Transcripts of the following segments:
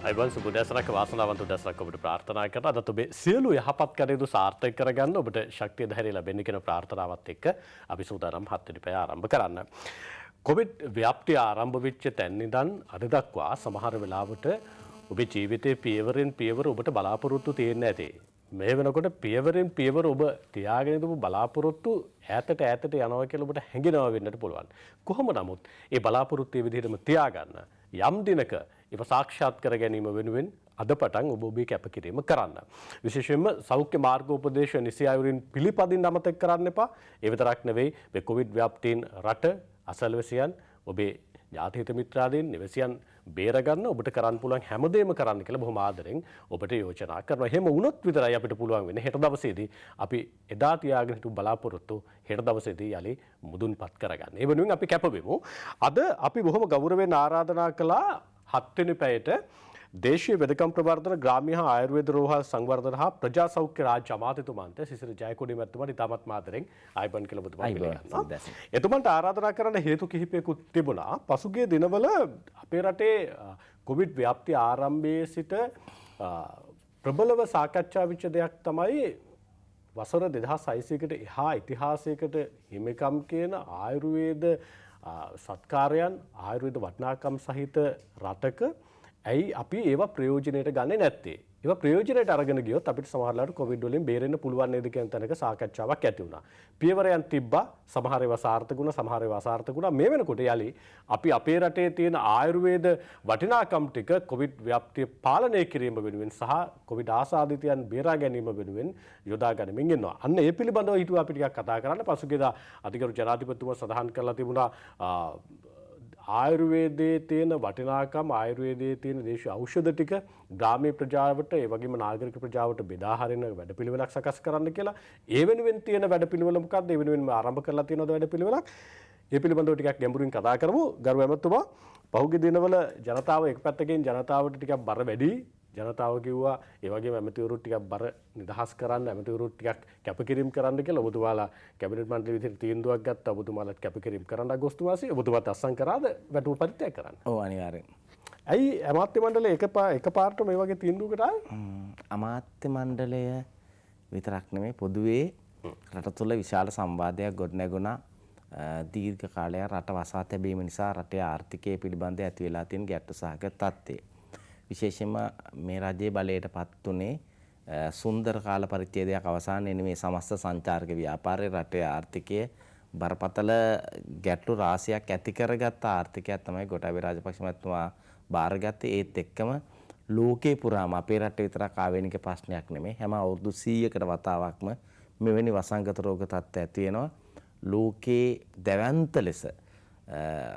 අයිබන් සුබ දැසරක වාසනාවන්ත දැසරක් ඔබට ප්‍රාර්ථනා කරනවා. අදත් ඔබේ සියලු යහපත් කටයුතු සාර්ථක කරගන්න ඔබට ශක්තිය ධෛර්යය ලැබෙන්න කියන ප්‍රාර්ථනාවත් එක්ක අපි සූදානම් 7 වෙනි පැය ආරම්භ කරන්න. කොවිඩ් ව්‍යාප්තිය ආරම්භ වෙච්ච තැන් ඉඳන් අද දක්වා සමහර වෙලාවට ඔබේ ජීවිතයේ පියවරෙන් පියවර ඔබට බලාපොරොත්තු තියෙන්න ඇති. මේ වෙනකොට පියවරෙන් පියවර ඔබ තියාගෙන ඉඳපු බලාපොරොත්තු ඈතට යනවා කියලා ඔබට හැඟෙනවා වෙන්නට පුළුවන්. කොහොම නමුත් ඒ බලාපොරොත්තු ඒ විදිහටම තියාගන්න යම් දිනක ඒව සාක්ෂාත් කර ගැනීම වෙනුවෙන් අද පටන් ඔබ ඔබේ කැපකිරීම කරන්න. විශේෂයෙන්ම සෞඛ්‍ය මාර්ගෝපදේශ නිසි අයුරින් පිළිපදින්න අමතක කරන්න එපා. ඒ විතරක් නෙවෙයි මේ කොවිඩ් ව්‍යාප්තියෙන් රට අසල්වැසියන් ඔබේ ඥාති මිත්‍රාදීන් නිවසියන් බේරගන්න ඔබට කරන්න පුළුවන් හැමදේම කරන්න කියලා බොහොම ආදරෙන් ඔබට යෝජනා කරනවා. එහෙම වුණොත් විතරයි අපිට පුළුවන් වෙන්නේ හෙට දවසේදී අපි එදා තියාගෙන හිටපු බලාපොරොත්තු හෙට දවසේදී යලි මුදුන්පත් කරගන්න. ඒ වෙනුවෙන් අපි කැපවෙමු. අද අපි බොහොම ගෞරවයෙන් ආරාධනා කළා 7 වෙනි පැයට දේශීය වෙදකම් ප්‍රවර්ධන ග්‍රාම්‍ය හා ආයුර්වේද රෝහල් සංවර්ධන හා ප්‍රජා සෞඛ්‍ය රාජ්‍ය අමාත්‍යතුමන්ට සිසිර ජයකොඩි මැතිතුමන් ඉතාමත් ආදරෙන් ආයිබන් කියලා ඔබතුමා පිළිගන්නවා. එතුමන්ට ආරාධනා කරන්න හේතු කිහිපයකුත් තිබුණා. පසුගිය දිනවල අපේ රටේ කොවිඩ් ව්‍යාප්තිය ආරම්භයේ සිට ප්‍රබලව සාකච්ඡා වෙච්ච දෙයක් තමයි වසර 2600කට එහා ඉතිහාසයකට හිමිකම් කියන ආයුර්වේද සත්කාරයන් ආයුර්වේද වටිනාකම් සහිත රටක ඇයි අපි ඒවා ප්‍රයෝජනයට ගන්නේ නැත්තේ? ඒවා ප්‍රයෝජනයට අරගෙන ගියොත් අපිට සමහරවිට කොවිඩ් වලින් බේරෙන්න පුළුවන් නේද කියන තැනක සාකච්ඡාවක් ඇති වුණා. පියවරයන් තිබ්බා, සමහර ඒවා සාර්ථක වුණා, සමහර ඒවා අසාර්ථක වුණා. මේ වෙනකොට යලි අපි අපේ රටේ තියෙන ආයුර්වේද වටිනාකම් ටික කොවිඩ් ව්‍යාප්තිය පාලනය කිරීම වෙනුවෙන් සහ කොවිඩ් ආසාදිතයන් බේරා ගැනීම වෙනුවෙන් යොදා ගනිමින් ඉන්නවා. අන්න ඒ පිළිබඳව හිතුවා අපි ටිකක් කතා කරන්න. පසුගියදා අධිකරු ජනාධිපතිතුමා සඳහන් කරලා තිබුණා ආයුර්වේදයේ තියෙන වටිනාකම් ආයුර්වේදයේ තියෙන දේශීය ඖෂධ ටික ග්‍රාමීය ප්‍රජාවට ඒ වගේම නාගරික ප්‍රජාවට බෙදා හරින වැඩපිළිවෙලක් සකස් කරන්න කියලා. ඒ වෙනුවෙන් තියෙන වැඩපිළිවෙල මොකක්ද? ඒ වෙනුවෙන් ආරම්භ කරලා තියෙන වැඩපිළිවෙලක්. ඒ පිළිබඳව ටිකක් ගැඹුරින් කතා කරමු. ගරු ඇමතුමා, පහුගිය දිනවල ජනතාව එක පැත්තකින් ජනතාවට ටිකක් බර වැඩි. ජනතාව කිව්වා ඒ වගේම ඇමතිවරුත් ටිකක් බර නිදහස් කරන්න, ඇමතිවරුත් ටිකක් කැපකිරීම කරන්න කියලා ඔබතුමාලා කැබිනට් මණ්ඩලය විදිහට තීන්දුවක් ගත්තා. ඔබතුමාලාත් කැපකිරීම කරන්න අගෝස්තු මාසයේ ඔබතුමාත් අත්සන් කරාද වැටුප පරිත්‍යාග කරන්න? ඔව් අනිවාර්යෙන්. ඇයි අමාත්‍ය මණ්ඩලය එකපාරට මේ වගේ තීන්දුවකට ආවේ? අමාත්‍ය මණ්ඩලය විතරක් නෙමෙයි පොදුවේ රට තුළ විශාල සම්වාදයක් ගොඩනැගුණා. දීර්ඝ කාලයක් රට වසා තැබීම නිසා රටේ ආර්ථිකය පිළිබඳ ඇති වෙලා තියෙන ගැටලු සහගත තත්ත්වය. විශේෂයෙන්ම මේ රජයේ බලයට පත් උනේ සුන්දර කාල පරිච්ඡේදයක් අවසානයේ මේ සමස්ත සංචාරක ව්‍යාපාරයේ රටේ ආර්ථිකය බරපතල ගැටලු රාශියක් ඇති කරගත්ත ආර්ථිකයක් තමයි ගෝඨාභය රාජපක්ෂ මහත්මයා බාරගත්තේ. ඒත් එක්කම ලෝකේ පුරාම අපේ රටේ විතරක් ආවේනික ප්‍රශ්නයක් නෙමෙයි, හැම අවුරුදු 100කට වතාවක්ම මෙවැනි වසංගත රෝග තත්ත්ව ඇති වෙනවා. ලෝකේ දැවැන්ත ලෙස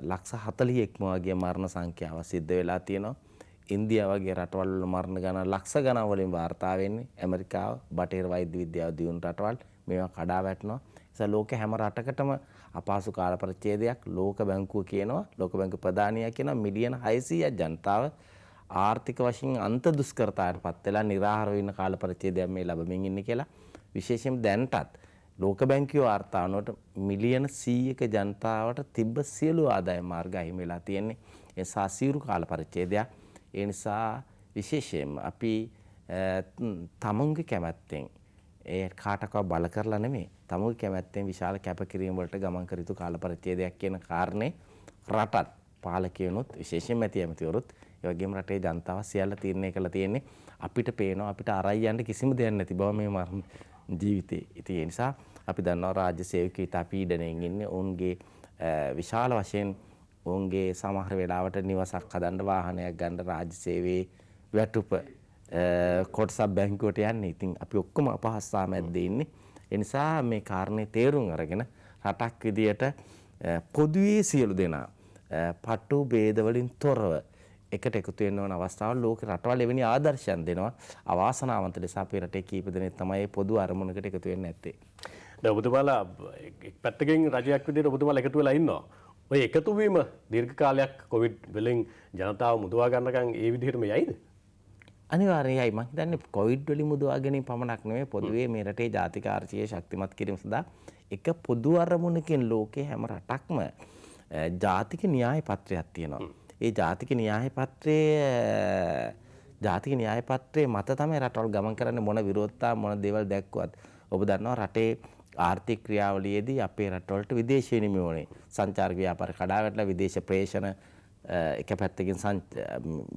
ලක්ෂ 40ක්ම වගේ මරණ සංඛ්‍යාව සිද්ධ වෙලා තියෙනවා. ඉන්දියාව වගේ රටවල් වල මරණ ගණන ලක්ෂ ගණන් වලින් වාර්තා වෙන්නේ. ඇමරිකාව, බටහිර වෛද්‍ය විද්‍යාව දියුණු රටවල් මේවා කඩා වැටෙනවා. ඒ නිසා ලෝක හැම රටකටම අපහසු කාල පරිච්ඡේදයක් ලෝක බැංකුව කියනවා, ලෝක බැංකුව ප්‍රධානියා කියනවා මිලියන 600ක් ජනතාව ආර්ථික වශයෙන් අන්ත දුෂ්කරතාවයටපත් වෙලා නිරාහාර වෙන කාල පරිච්ඡේදයක් මේ ලැබමින් ඉන්නේ කියලා. විශේෂයෙන් දැනටත් ලෝක බැංකුවේ වාර්තා වුණාට මිලියන 100ක ජනතාවට තිබ්බ සියලු ආදායම් මාර්ග අහිමි වෙලා තියෙන්නේ. ඒ සාසීරු කාල පරිච්ඡේදයක්. ඒ නිසා විශේෂයෙන්ම අපි තමුන්ගේ කැමැත්තෙන් ඒ කාටකව බල කරලා නෙමෙයි, තමුන්ගේ කැමැත්තෙන් විශාල කැපකිරීම වලට ගමන් කර යුතු කාල පරිච්ඡේදයක් කියන කාරණේ රටත් පාලකයනුත් විශේෂයෙන්ම ඇමතිවරුත් ඒ වගේම රටේ ජනතාව සියල්ල තීරණය කරලා තියෙන්නේ. අපිට පේනවා අපිට අරයි යන්න කිසිම දෙයක් නැති බව මේ මරණ ජීවිතේ. ඉතින් ඒ නිසා අපි දන්නවා රාජ්‍ය සේවකයෝ ඉතා පීඩණයෙන් ඉන්නේ. ඔවුන්ගේ විශාල වශයෙන් ඔවුන්ගේ සමහර වෙලාවට නිවසක් හදන්න, වාහනයක් ගන්න, රාජ්‍ය සේවයේ වැටුප කොටසක් බැංකුවට යන්නේ. ඉතින් අපි ඔක්කොම අපහසුතාව මැද්දේ ඉන්නේ. ඒ නිසා මේ කාරණේ තේරුම් අරගෙන රටක් විදියට පොදුවේ සියලු දෙනා පටු ભેද වලින් තොරව එකට එකතු වෙන්න ඕන අවස්ථාවල ලෝක රටවල් එවැනි ආදර්ශයන් දෙනවා. අවාසනාවන්ත ලෙස අපේ රටේ කීප දෙනෙක් තමයි පොදු අරමුණකට එකතු වෙන්නේ නැත්තේ. දැන් ඔබතුමාලා එක් පැත්තකින් රජයක් විදියට ඔබතුමාලා එකතු වෙලා ඉන්නවා. ඔය එකතු වීම දීර්ඝ කාලයක් කොවිඩ් වලින් ජනතාව මුදවා ගන්නකම් ඒ විදිහටම යයිද? අනිවාර්යයෙන්යි. මම හිතන්නේ කොවිඩ් වලින් මුදවා ගැනීම පමණක් නෙවෙයි, පොදුවේ මේ රටේ ජාතික ආර්ථිකය ශක්තිමත් කිරීම සඳහා එක පොදු අරමුණකින් ලෝකේ හැම රටක්ම ජාතික න්‍යාය පත්‍රයක් තියෙනවා. ඒ ජාතික න්‍යාය පත්‍රයේ ජාතික න්‍යාය පත්‍රයේ මත තමයි රටවල් ගමන් කරන්නේ. මොන විරෝධතා මොන දේවල් දැක්කුවත් ඔබ දන්නවා රටේ ආර්ථික ක්‍රියාවලියේදී අපේ රටවලට විදේශ විනිමය ඕනේ. සංචාරක ව්‍යාපාර කඩා වැටලා විදේශ ප්‍රේෂණ එක පැත්තකින්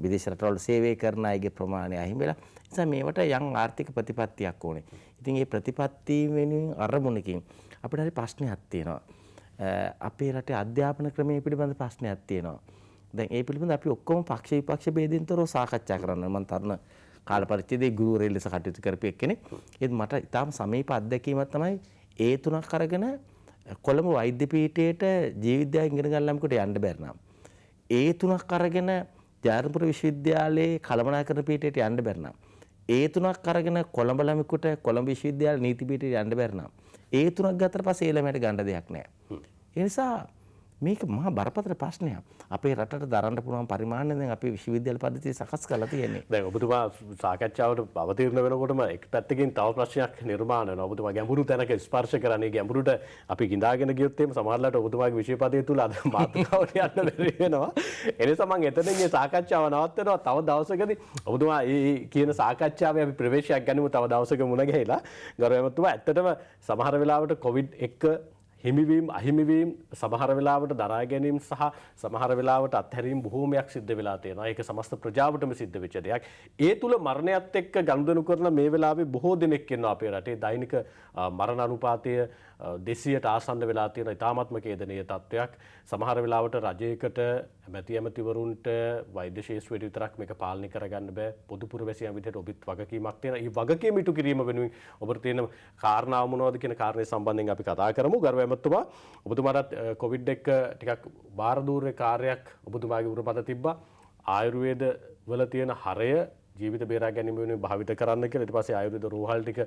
විදේශ රටවල සේවය කරන අයගේ ප්‍රමාණය අහිමි වෙලා නිසා මේවට යම් ආර්ථික ප්‍රතිපත්තියක් ඕනේ. ඉතින් මේ ප්‍රතිපත්ති වෙනුවෙන් අරමුණකින් අපිට හරි ප්‍රශ්නයක් තියෙනවා. අපේ රටේ අධ්‍යාපන ක්‍රමයේ පිළිබඳ ප්‍රශ්නයක් තියෙනවා. දැන් ඒ පිළිබඳව අපි ඔක්කොම පක්ෂ විපක්ෂ ભેදෙන් තොරව සාකච්ඡා කරනවා. මම තරුණ කාල පරිච්ඡේදයේ ගුරුවරයෙක් ලෙස කටයුතු කරපු එක්කෙනෙක්. ඒත් මට ඉතාම සමීප අත්දැකීමක් තමයි ඒ තුනක් අරගෙන කොළඹ වෛද්‍ය පීඨයට ජීවිද්‍යාව ඉගෙන ගන්න ළමයෙකුට යන්න බැරි නම්. ඒ තුනක් අරගෙන ජාතකපුර විශ්වවිද්‍යාලයේ කළමනාකරණ පීඨයට යන්න බැරි නම්. ඒ තුනක් අරගෙන කොළඹ ළමයෙකුට කොළඹ විශ්වවිද්‍යාලයේ නීති පීඨයට යන්න බැරි නම්. ඒ තුනක් ගත්තට පස්සේ ඒ ළමයට ගන්න දෙයක් නැහැ. ඒ නිසා මේක මහා බරපතල ප්‍රශ්නයක්. අපේ රටට දරන්න පුළුවන් පරිමාණය දැන් අපේ විශ්වවිද්‍යාල පද්ධතිය සකස් කරලා තියෙන්නේ. දැන් ඔබතුමා සාකච්ඡාවට අවතීර්ණ වෙනකොටම එක් පැත්තකින් තව ප්‍රශ්නයක් නිර්මාණය වෙනවා. ඔබතුමා ගැඹුරු තැනක ස්පර්ශ කරන්නේ ගැඹුරට අපි ගිඳාගෙන ගියොත් එimhe සමහරවිට ඔබතුමාගේ විෂය පදයේ තුල අද මාතෘකාවට යන්න බැරි වෙනවා. ඒ නිසා මම එතනින් මේ සාකච්ඡාව නවත්තනවා. තව දවසකදී ඔබතුමා මේ කියන සාකච්ඡාවේ අපි ප්‍රවේශයක් ගනිමු. තව දවසක මුණ ගැහිලා ගෞරවනීය ඔබතුමා ඇත්තටම සමහර වෙලාවට කොවිඩ් එක්ක හිමිවීම අහිමිවීම සමහර වෙලාවට දරා ගැනීම සහ සමහර වෙලාවට අත්හැරීම් බොහෝමයක් සිද්ධ වෙලා තියෙනවා. ඒක සමස්ත ප්‍රජාවටම සිද්ධ වෙච්ච දෙයක්. ඒ තුල මරණයත් එක්ක ගනුදෙනු කරන මේ වෙලාවේ බොහෝ දෙනෙක් ඉන්නවා අපේ රටේ. දෛනික මරණ අනුපාතය 200ට ආසන්න වෙලා තියෙන ඉතාමත්ම ඛේදනීය තත්ත්වයක්. සමහර වෙලාවට රජයකට ඇමතිවරුන්ට වෛද්‍ය ශාස්ත්‍රයට විතරක් මේක පාලනය කරගන්න බෑ. පොදු පුරවැසියන් විදිහට ඔබත් වගකීමක් තියෙනවා. මේ වගකීම ඉටු කිරීම වෙනුවෙන් ඔබට තියෙන කාරණාව මොනවද කියන කාරණේ සම්බන්ධයෙන් අපි කතා කරමු. ගරුතර එමෙතුමා ඔබතුමාට කොවිඩ් එක ටිකක් බාර දූර්ය කාර්යයක් ඔබතුමාගේ උරපත තිබ්බා. ආයුර්වේද වල තියෙන හරය ජීවිත බේරා ගැනීම වෙනුවෙන් භාවිත කරන්න කියලා. ඊට පස්සේ ආයුර්වේද රෝහල් ටික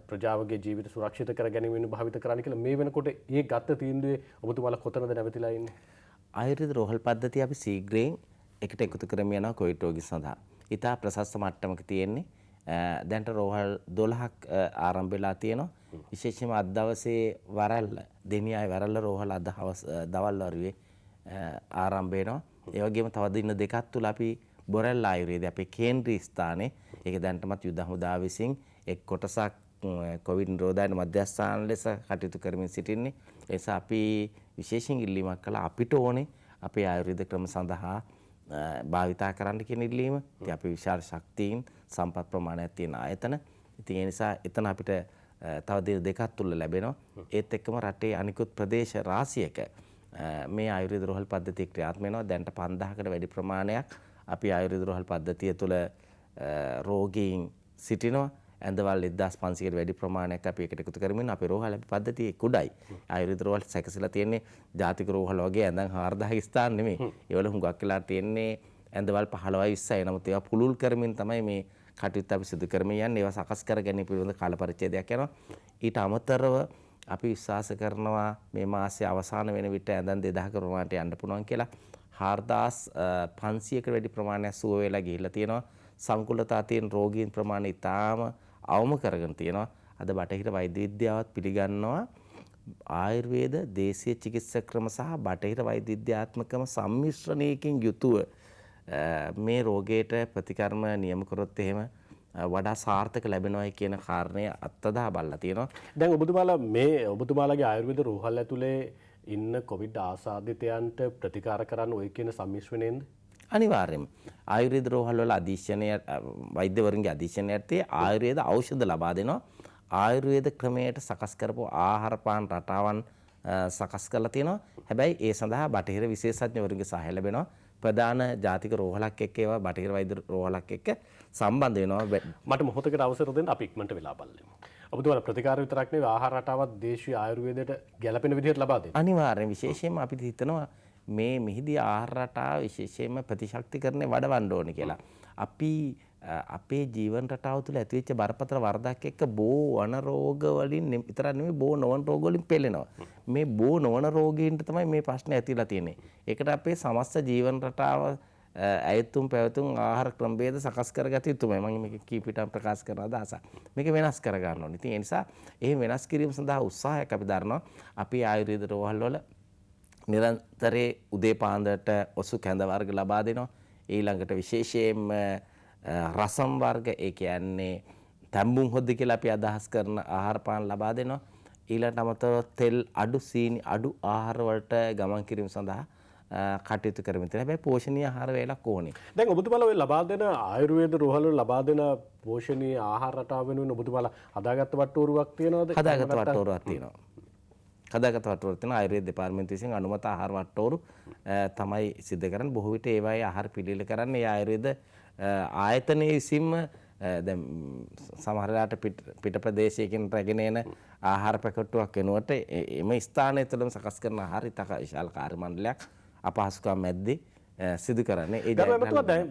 ප්‍රජාවගේ ජීවිත සුරක්ෂිත කර ගැනීම වෙනුවෙන් භාවිත කරන්න කියලා. මේ වෙනකොට ඒ ගත්ත තීන්දුවේ ඔබතුමාලා කොතනද නැවතිලා ඉන්නේ? ආයුර්වේද රෝහල් පද්ධතිය අපි ශීඝ්‍රයෙන් එකට එකතු කරමින් යනවා කොවිඩ් රෝගී සඳහා. ඉතා ප්‍රශස්ත මට්ටමක තියෙන්නේ. දැන්ට රෝහල් 12ක් ආරම්භ වෙලා තියෙනවා. විශේෂයෙන්ම අද දවසේ වරල්ල දෙනියායි වරල්ල රෝහල අද දවල් වරුවේ ආරම්භ වෙනවා. ඒ වගේම තව දින දෙකක් තුල අපි බොරැල්ල ආයුර්වේද අපේ කේන්ද්‍රීය ස්ථානයේ ඒක දැන්ටමත් යුද හමුදා විසින් එක් කොටසක් කොවිඩ් නිරෝධායන මධ්‍යස්ථාන ලෙස කටයුතු කරමින් සිටින්නේ. ඒ නිසා අපි විශේෂයෙන් ඉල්ලීමක් කළා අපිට ඕනේ අපේ ආයුර්වේද ක්‍රම සඳහා භාවිතා කරන්න කියන ඉල්ලීම. ඉතින් අපි විශාල ශක්තියින් සම්පත් ප්‍රමාණයක් තියෙන ආයතන. ඉතින් ඒ නිසා එතන අපිට තව දින දෙකක් තුල ලැබෙනවා. ඒත් එක්කම රටේ අනිකුත් ප්‍රදේශ රාශියක මේ ආයුර්වේද රෝහල් පද්ධතිය ක්‍රියාත්මක වෙනවා. දැන්ට 5000කට වැඩි ප්‍රමාණයක් අපි ආයුර්වේද රෝහල් පද්ධතිය තුල රෝගීන් සිටිනවා. ඇඳවල් 1500කට වැඩි ප්‍රමාණයක් අපි එකට එකතු කරමින් අපේ රෝහල් පද්ධතියේ කුඩයි. ආයුර්වේද රෝහල් සැකසීලා තියෙන්නේ ජාතික රෝහල් වගේ ඇඳන් 4000 ස්ථාන නෙමෙයි. ඒවල හුඟක් වෙලා තියෙන්නේ ඇඳවල් 15යි 20යි. නමුත් ඒවා පුළුල් කරමින් තමයි මේ කටයුත්ත අපි සිදු කරමින් යන්නේ. ඒවා සකස් කර ගැනීම පිළිබඳ කාල පරිච්ඡේදයක් යනවා. ඊට අමතරව අපි විශ්වාස කරනවා මේ මාසයේ අවසාන වෙන විට ඇඳන් 2000ක ප්‍රමාණයට යන්න පුළුවන් කියලා. 4500කට වැඩි ප්‍රමාණයක් සුව වෙලා ගිහිල්ලා තියෙනවා. සංකුලතා තියෙන රෝගීන් ප්‍රමාණය ඉතාම අවම කරගෙන තියෙනවා. අද බටහිර වෛද්‍ය විද්‍යාවත් පිළිගන්නවා ආයුර්වේද දේශීය චිකිත්සා ක්‍රම සහ බටහිර වෛද්‍ය විද්‍යාත්මකම සම්මිශ්‍රණයකින් යුතුව මේ රෝගයට ප්‍රතිකර්ම නියම කරොත් එහෙම වඩා සාර්ථක ලැබෙනවා කියන කාරණය අත්දැක බලලා තියෙනවා. දැන් ඔබතුමාලාගේ ආයුර්වේද රෝහල් ඇතුලේ ඉන්න කොවිඩ් ආසාදිතයන්ට ප්‍රතිකාර කරන්න ඔය කියන සම්මිශ්‍රණයෙන්ද? අනිවාර්යයෙන්ම ආයුර්වේද රෝහල් වල අධීක්ෂණය වෛද්‍යවරුන්ගේ අධීක්ෂණය යටතේ ආයුර්වේද ඖෂධ ලබා දෙනවා. ආයුර්වේද ක්‍රමයට සකස් කරපු ආහාර පාන රටාවන් සකස් කරලා තියෙනවා. හැබැයි ඒ සඳහා බටහිර විශේෂඥවරුන්ගේ සහාය ලැබෙනවා. ප්‍රධාන ජාතික රෝහලක් එක්ක ඒවා බටහිර වෛද්‍ය රෝහලක් එක්ක සම්බන්ධ වෙනවා. මට මොහොතකට අවසර දෙන්න අපි ඉක්මනට වෙලා බලමු. ඔබතුමාලා ප්‍රතිකාර විතරක් නෙවෙයි ආහාර රටාවත් දේශීය ආයුර්වේදයට ගැළපෙන විදිහට ලබා දෙන්න. අනිවාර්යෙන් විශේෂයෙන්ම අපි හිතනවා මේ මිහිදී ආහාර රටාව විශේෂයෙන්ම ප්‍රතිශක්තිකරණය වඩවන්න ඕනේ කියලා. අපි අපේ ජීවන රටාව තුළ ඇතිවෙච්ච බරපතල වරදක් එක්ක බෝ වන රෝග වලින් විතරක් නෙමෙයි බෝ නොවන රෝග වලින් පෙළෙනවා. මේ බෝ නොවන රෝගීන්ට තමයි මේ ප්‍රශ්නේ ඇතිලා තියෙන්නේ. ඒකට අපේ සමස්ත ජීවන රටාව ඇයතුම් පැවතුම් ආහාර ක්‍රම ભેද සකස් කරගත යුතුමයි. මම මේක කීපිටම ප්‍රකාශ කරන අදහස. මේක වෙනස් කර ගන්න ඕනේ. ඉතින් ඒ නිසා ඒ වෙනස් කිරීම සඳහා උත්සාහයක් අපි දරනවා. අපි ආයුර්වේද රෝහල් වල නිරන්තරයේ උදේ පාන්දරට ඔසු කැඳ වර්ග ලබා දෙනවා. ඊළඟට විශේෂයෙන්ම රසම් වර්ග ඒ කියන්නේ තැඹුම් හොද්ද කියලා අපි අදහස් කරන ආහාර පාන ලබා දෙනවා. ඊළඟට අමතරව තෙල් අඩු සීනි අඩු ආහාර වලට ගමන් කිරීම සඳහා කටයුතු කරමින් තියෙනවා. හැබැයි පෝෂණීය ආහාර වේලක් ඕනේ. දැන් ඔබතුමාලා ඔය ලබා දෙන ආයුර්වේද රෝහල වල ලබා දෙන පෝෂණීය ආහාර රටාව වෙනුවෙන් ඔබතුමාලා හදාගත්ත වට්ටෝරුවක් තියනවද? හදාගත්ත වට්ටෝරුවක් තියෙනවා. හදාගත්ත වට්ටෝරුවක් තියෙනවා. ආයුර්වේද දෙපාර්තමේන්තුව විසින් අනුමත ආහාර වට්ටෝරු තමයි සිද්ධ කරන්නේ. බොහෝ විට ඒවායේ ආහාර පිළියෙල කරන්නේ ආයුර්වේද ආයතනයේ විසින්ම දැන් සමහර වෙලාවට පිට ප්‍රදේශයකින් රැගෙන එන ආහාර පැකට්ටුවක් වෙනුවට එම ස්ථානය තුළම සකස් කරන ආහාර ඉතා විශාල කාර්ය මණ්ඩලයක් අපහසුකම් මැද්දේ සිදු කරන්නේ. ඒ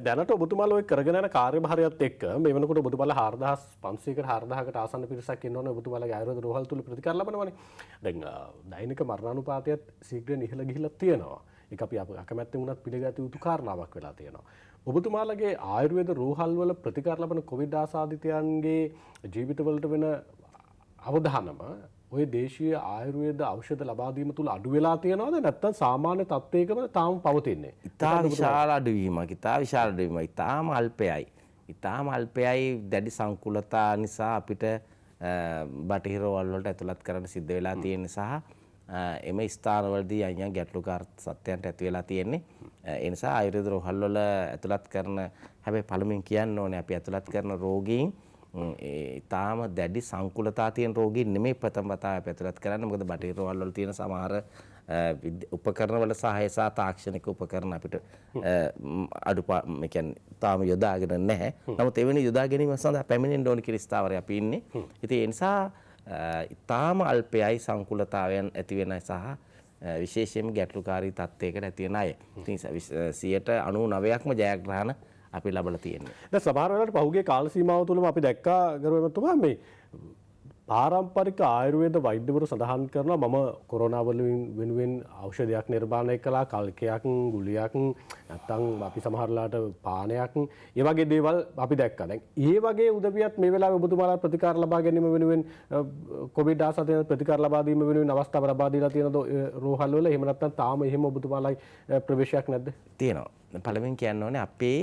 දැනට ඔබතුමාලා ඔය කරගෙන යන කාර්යභාරයත් එක්ක මේ වෙනකොට ඔබතුමාලා 4500කට 4000කට ආසන්න පිරිසක් ඉන්නවනේ ඔබතුමාලාගේ ආයුර්වේද රෝහල් තුල ප්‍රතිකාර ලබනවනේ. දැන් දෛනික මරණානුපාතයත් ශීඝ්‍රයෙන් ඉහළ ගිහිල්ලා තියෙනවා. ඒක අපි අකමැත්තෙන් වුණත් පිළිගත යුතු කාරණාවක් වෙලා තියෙනවා. ඔබතුමාලගේ ආයුර්වේද රෝහල් වල ප්‍රතිකාර ලබන කොවිඩ් ආසාදිතයන්ගේ ජීවිතවලට වෙන අවධානම ඔය දේශීය ආයුර්වේද ඖෂධ ලබා දීම තුල අඩු වෙලා තියෙනවද නැත්නම් සාමාන්‍ය තත්ත්වයකම තාම පවතින්නේ? ඉතා විශාල අඩුවීමක්, ඉතා විශාල අඩුවීමක්, ඉතාම අල්පයයි. ඉතාම අල්පයයි දැඩි සංකුලතා නිසා අපිට බටහිර රෝහල් වලට ඇතුළත් කරන්න සිද්ධ වෙලා තියෙන සහ එම ස්ථානවලදී අයියන් ගැටලුකාර සත්‍යයන්ට ඇති වෙලා තියෙන්නේ. ඒ නිසා ආයුර්වේද රෝහල් වල ඇතුළත් කරන හැබැයි පළමුවෙන් කියන්න ඕනේ අපි ඇතුළත් කරන රෝගීන් තාම දැඩි සංකුලතා තියෙන රෝගීන් නෙමෙයි ප්‍රථම වතාව අපි ඇතුළත් කරන්නේ. මොකද බටහිර රෝහල් වල තියෙන සමහර උපකරණ වල සහ තාක්ෂණික උපකරණ අපිට ඒ කියන්නේ තාම යොදාගෙන නැහැ. නමුත් එවැනි යොදා ගැනීම සඳහා පැමිණෙන්න ඕන කියලා ස්ථාවරේ අපි ඉන්නේ. ඉතින් ඒ නිසා ඉතාම අල්පයයි සංකුලතාවයන් ඇති වෙන සහ විශේෂයෙන්ම ගැටලුකාරී තත්ත්වයකට ඇති වෙන අය. ඉතින් 99%ක්ම ජයග්‍රහණ අපි ලබලා තියෙන්නේ. දැන් සමහර වෙලාවට පහුගිය කාල සීමාව තුළම අපි දැක්කා ගරුවතුමා මේ පාරම්පරික ආයුර්වේද වෛද්‍යවරු සඳහන් කරනවා මම කොරෝනා වෙනුවෙන් ඖෂධයක් නිර්මාණය කළා, කල්කයක්, ගුලියක්, නැත්නම් අපි සමහරලාට පානයක්, ඒ වගේ දේවල් අපි දැක්කා. දැන් ඒ වගේ උදවියත් මේ වෙලාවේ ඔබතුමාලා ප්‍රතිකාර ලබා ගැනීම වෙනුවෙන් කොවිඩ් ආසාදයෙන් ප්‍රතිකාර ලබා දීම වෙනුවෙන් අවස්ථාව ලබා දීලා තියෙනද රෝහල් වල? එහෙම නැත්නම් තාම එහෙම ඔබතුමාලාගේ ප්‍රවේශයක් නැද්ද? තියෙනවා. පළවෙනි කියන්න ඕනේ අපේ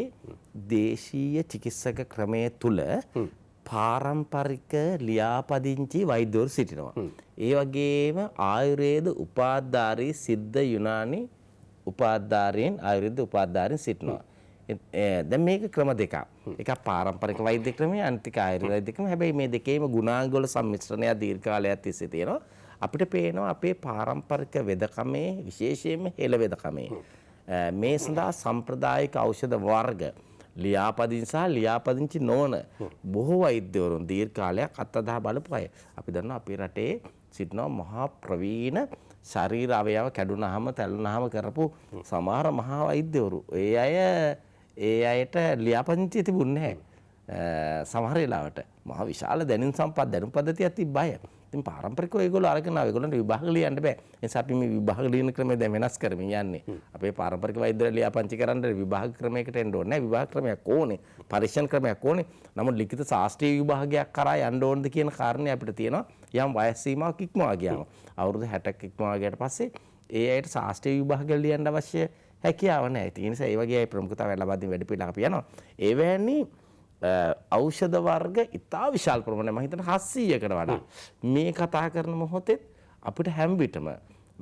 දේශීය චිකිත්සක ක්‍රමයේ තුල පාරම්පරික ලියාපදිංචි වෛද්‍යවරු සිටිනවා. ඒ වගේම ආයුර්වේද උපාධාරී සිද්ධ යුනානි උපාධාරීන් ආයුර්වේද උපාධාරීන් සිටිනවා. දැන් මේක ක්‍රම දෙකක්. එකක් පාරම්පරික වෛද්‍ය ක්‍රමය, අනිත් එක ආයුර්වේද වෛද්‍ය ක්‍රමය. හැබැයි මේ දෙකේම ගුණාංග වල සම්මිශ්‍රණය දීර්ඝ කාලයක් තිස්සේ තියෙනවා. අපිට පේනවා අපේ පාරම්පරික වෙදකමේ විශේෂයෙන්ම හෙළ වෙදකමේ මේ සඳහා සම්ප්‍රදායික ඖෂධ වර්ග ලියාපදිංචි සහ ලියාපදිංචි නොවන බොහෝ වෛද්‍යවරුන් දීර්ඝ කාලයක් අත්අදහා බලපු අය. අපි දන්නවා අපේ රටේ සිටිනවා මහා ප්‍රවීණ ශරීර අවයව කැඩුනහම තැළුනහම කරපු සමහර මහා වෛද්‍යවරු. ඒ අයට ලියාපදිංචි තිබුණේ නැහැ. සමහර වෙලාවට මහා විශාල දැනුම් සම්පත් දැනුම් පද්ධතියක් තිබ්බය. ඉතින් පාරම්පරිකව ඒගොල්ලෝ අරගෙන ආවා. ඒගොල්ලන්ට විභාග ලියන්න බෑ. ඒ නිසා අපි මේ විභාග ලියන ක්‍රමය දැන් වෙනස් කරමින් යන්නේ. අපේ පාරම්පරික වෛද්‍යවරු ලියාපදිංචි කරන්න විභාග ක්‍රමයකට එන්න ඕනේ නැහැ. විභාග ක්‍රමයක් ඕනේ. පරීක්ෂණ ක්‍රමයක් ඕනේ. නමුත් ලිඛිත ශාස්ත්‍රීය විභාගයක් කරා යන්න ඕනද කියන කාරණේ අපිට තියෙනවා. යම් වයස් සීමාවක් ඉක්මවා ගියාම. අවුරුදු 60ක් ඉක්මවා ගියට පස්සේ ඒ අයට ශාස්ත්‍රීය විභාග ලියන්න අවශ්‍ය හැකියාව නැහැ. ඒ නිසා ඒ වගේ අය ප්‍රමුඛතාවය ලබා දෙන වැඩ පිළිවෙලක් අපි යනවා. ඒ වැනි ඖෂධ වර්ග ඉතා විශාල ප්‍රමාණයක් මම හිතන 700කට වඩා මේ කතා කරන මොහොතේ අපිට හැම විටම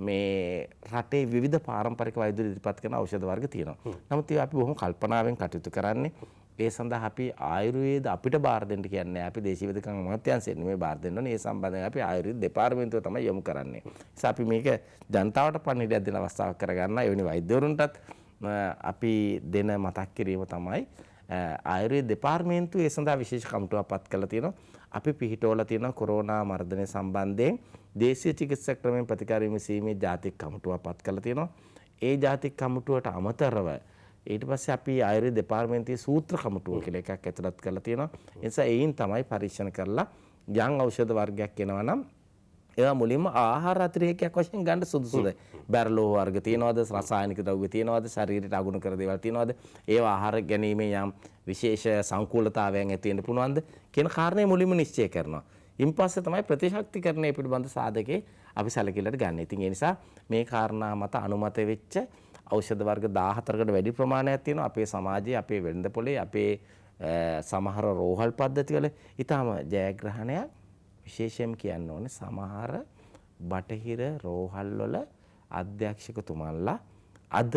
මේ රටේ විවිධ පාරම්පරික වෛද්‍ය ඉදිරිපත් කරන ඖෂධ වර්ග තියෙනවා. නමුත් ඒවා අපි බොහොම කල්පනාවෙන් කටයුතු කරන්නේ. ඒ සඳහා අපි ආයුර්වේද අපිට බාර දෙන්න කියන්නේ අපි දේශීය වෙදකම් අමාත්‍යාංශයෙන් නෙමෙයි බාර දෙන්න ඕනේ. ඒ සම්බන්ධයෙන් අපි ආයුර්වේද දෙපාර්තමේන්තුව තමයි යොමු කරන්නේ. ඒ නිසා අපි මේක ජනතාවට පණිවිඩයක් දෙන අවස්ථාවක් කරගන්න. එවැනි වෛද්‍යවරුන්ටත් අපි දෙන මතක් කිරීම තමයි ආයුර්වේද දෙපාර්තමේන්තුව ඒ සඳහා විශේෂ කමිටුවක් පත් කරලා තියෙනවා. අපි පිහිටවලා තියෙනවා කොරෝනා මර්ධනය සම්බන්ධයෙන් දේශීය චිකිත්සා ක්‍රමයෙන් ප්‍රතිකාර විමසීමේ ජාතික කමිටුවක් පත් කරලා තියෙනවා. ඒ ජාතික කමිටුවට අමතරව ඊට පස්සේ අපි ආයුර්වේද දෙපාර්තමේන්තුවේ සූත්‍ර කමිටුව කියලා එකක් ඇතුළත් කරලා තියෙනවා. ඒ නිසා ඒයින් තමයි පරීක්ෂණ කරලා යම් ඖෂධ වර්ගයක් එනවා නම් ඒවා මුලින්ම ආහාර අතිරේකයක් වශයෙන් ගන්න සුදුසුද? බැරලෝ වර්ග තියනවාද? රසායනික ද්‍රව්‍ය තියනවාද? ශරීරයට අගුණ කර දේවල් තියනවාද? ඒවා ආහාර ගැනීමේ යම් විශේෂ සංකූලතාවයන් ඇති වෙන්න පුළුවන්ද කියන කාරණේ මුලින්ම නිශ්චය කරනවා. ඉන්පස්සේ තමයි ප්‍රතිශක්තිකරණය පිළිබඳ සාධකේ අපි සැලකිල්ලට ගන්න. ඉතින් ඒ නිසා මේ කාරණා මත අනුමත වෙච්ච ඖෂධ වර්ග 14කට වැඩි ප්‍රමාණයක් තියෙනවා අපේ සමාජයේ, අපේ වෙළඳපොලේ, අපේ සමහර රෝහල් පද්ධතිවල ඊටම ජයග්‍රහණයක් විශේෂයෙන් කියන්න ඕනේ සමහර බටහිර රෝහල් වල අධ්‍යක්ෂකතුමන්ලා අද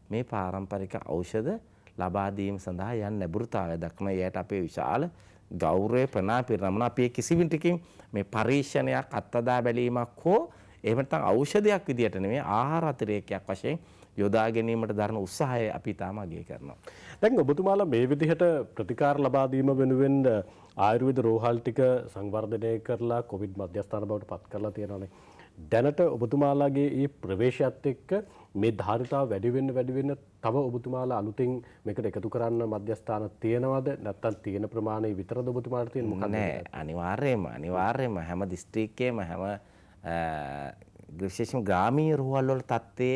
මේ පාරම්පරික ఔෂධ ලබා දීම සඳහා යන නැඹුරුතාවය දක්වන එයට අපේ විශාල ගෞරවය ප්‍රණාපිරමන අපි කිසි විටකින් මේ පරීක්ෂණයක් අත්දැක බැලීමක් හෝ එහෙම නැත්නම් ඖෂධයක් විදියට නෙමෙයි ආහාර අතිරේකයක් වශයෙන් යොදා ගැනීමට දරන උත්සාහය අපි තාම අගය කරනවා. දැන් ඔබතුමාලා මේ විදිහට ප්‍රතිකාර ලබා දීම වෙනුවෙන් ආයුර්වේද රෝහල් ටික සංවර්ධනය කරලා කොවිඩ් මධ්‍යස්ථාන බවට පත් කරලා තියෙනවානේ. දැනට ඔබතුමාලාගේ මේ ප්‍රවේශයත් එක්ක මේ ධාරිතාව වැඩි වෙන්න තව ඔබතුමාලා අලුතින් මේකට එකතු කරන්න මධ්‍යස්ථාන තියෙනවද නැත්නම් තියෙන ප්‍රමාණය විතරද ඔබතුමාලා තියෙන මොකක්ද? නෑ අනිවාර්යයෙන්ම හැම දිස්ත්‍රික්කයේම හැම විශේෂම ග්‍රාමීය රෝහල් වල තත්ත්වය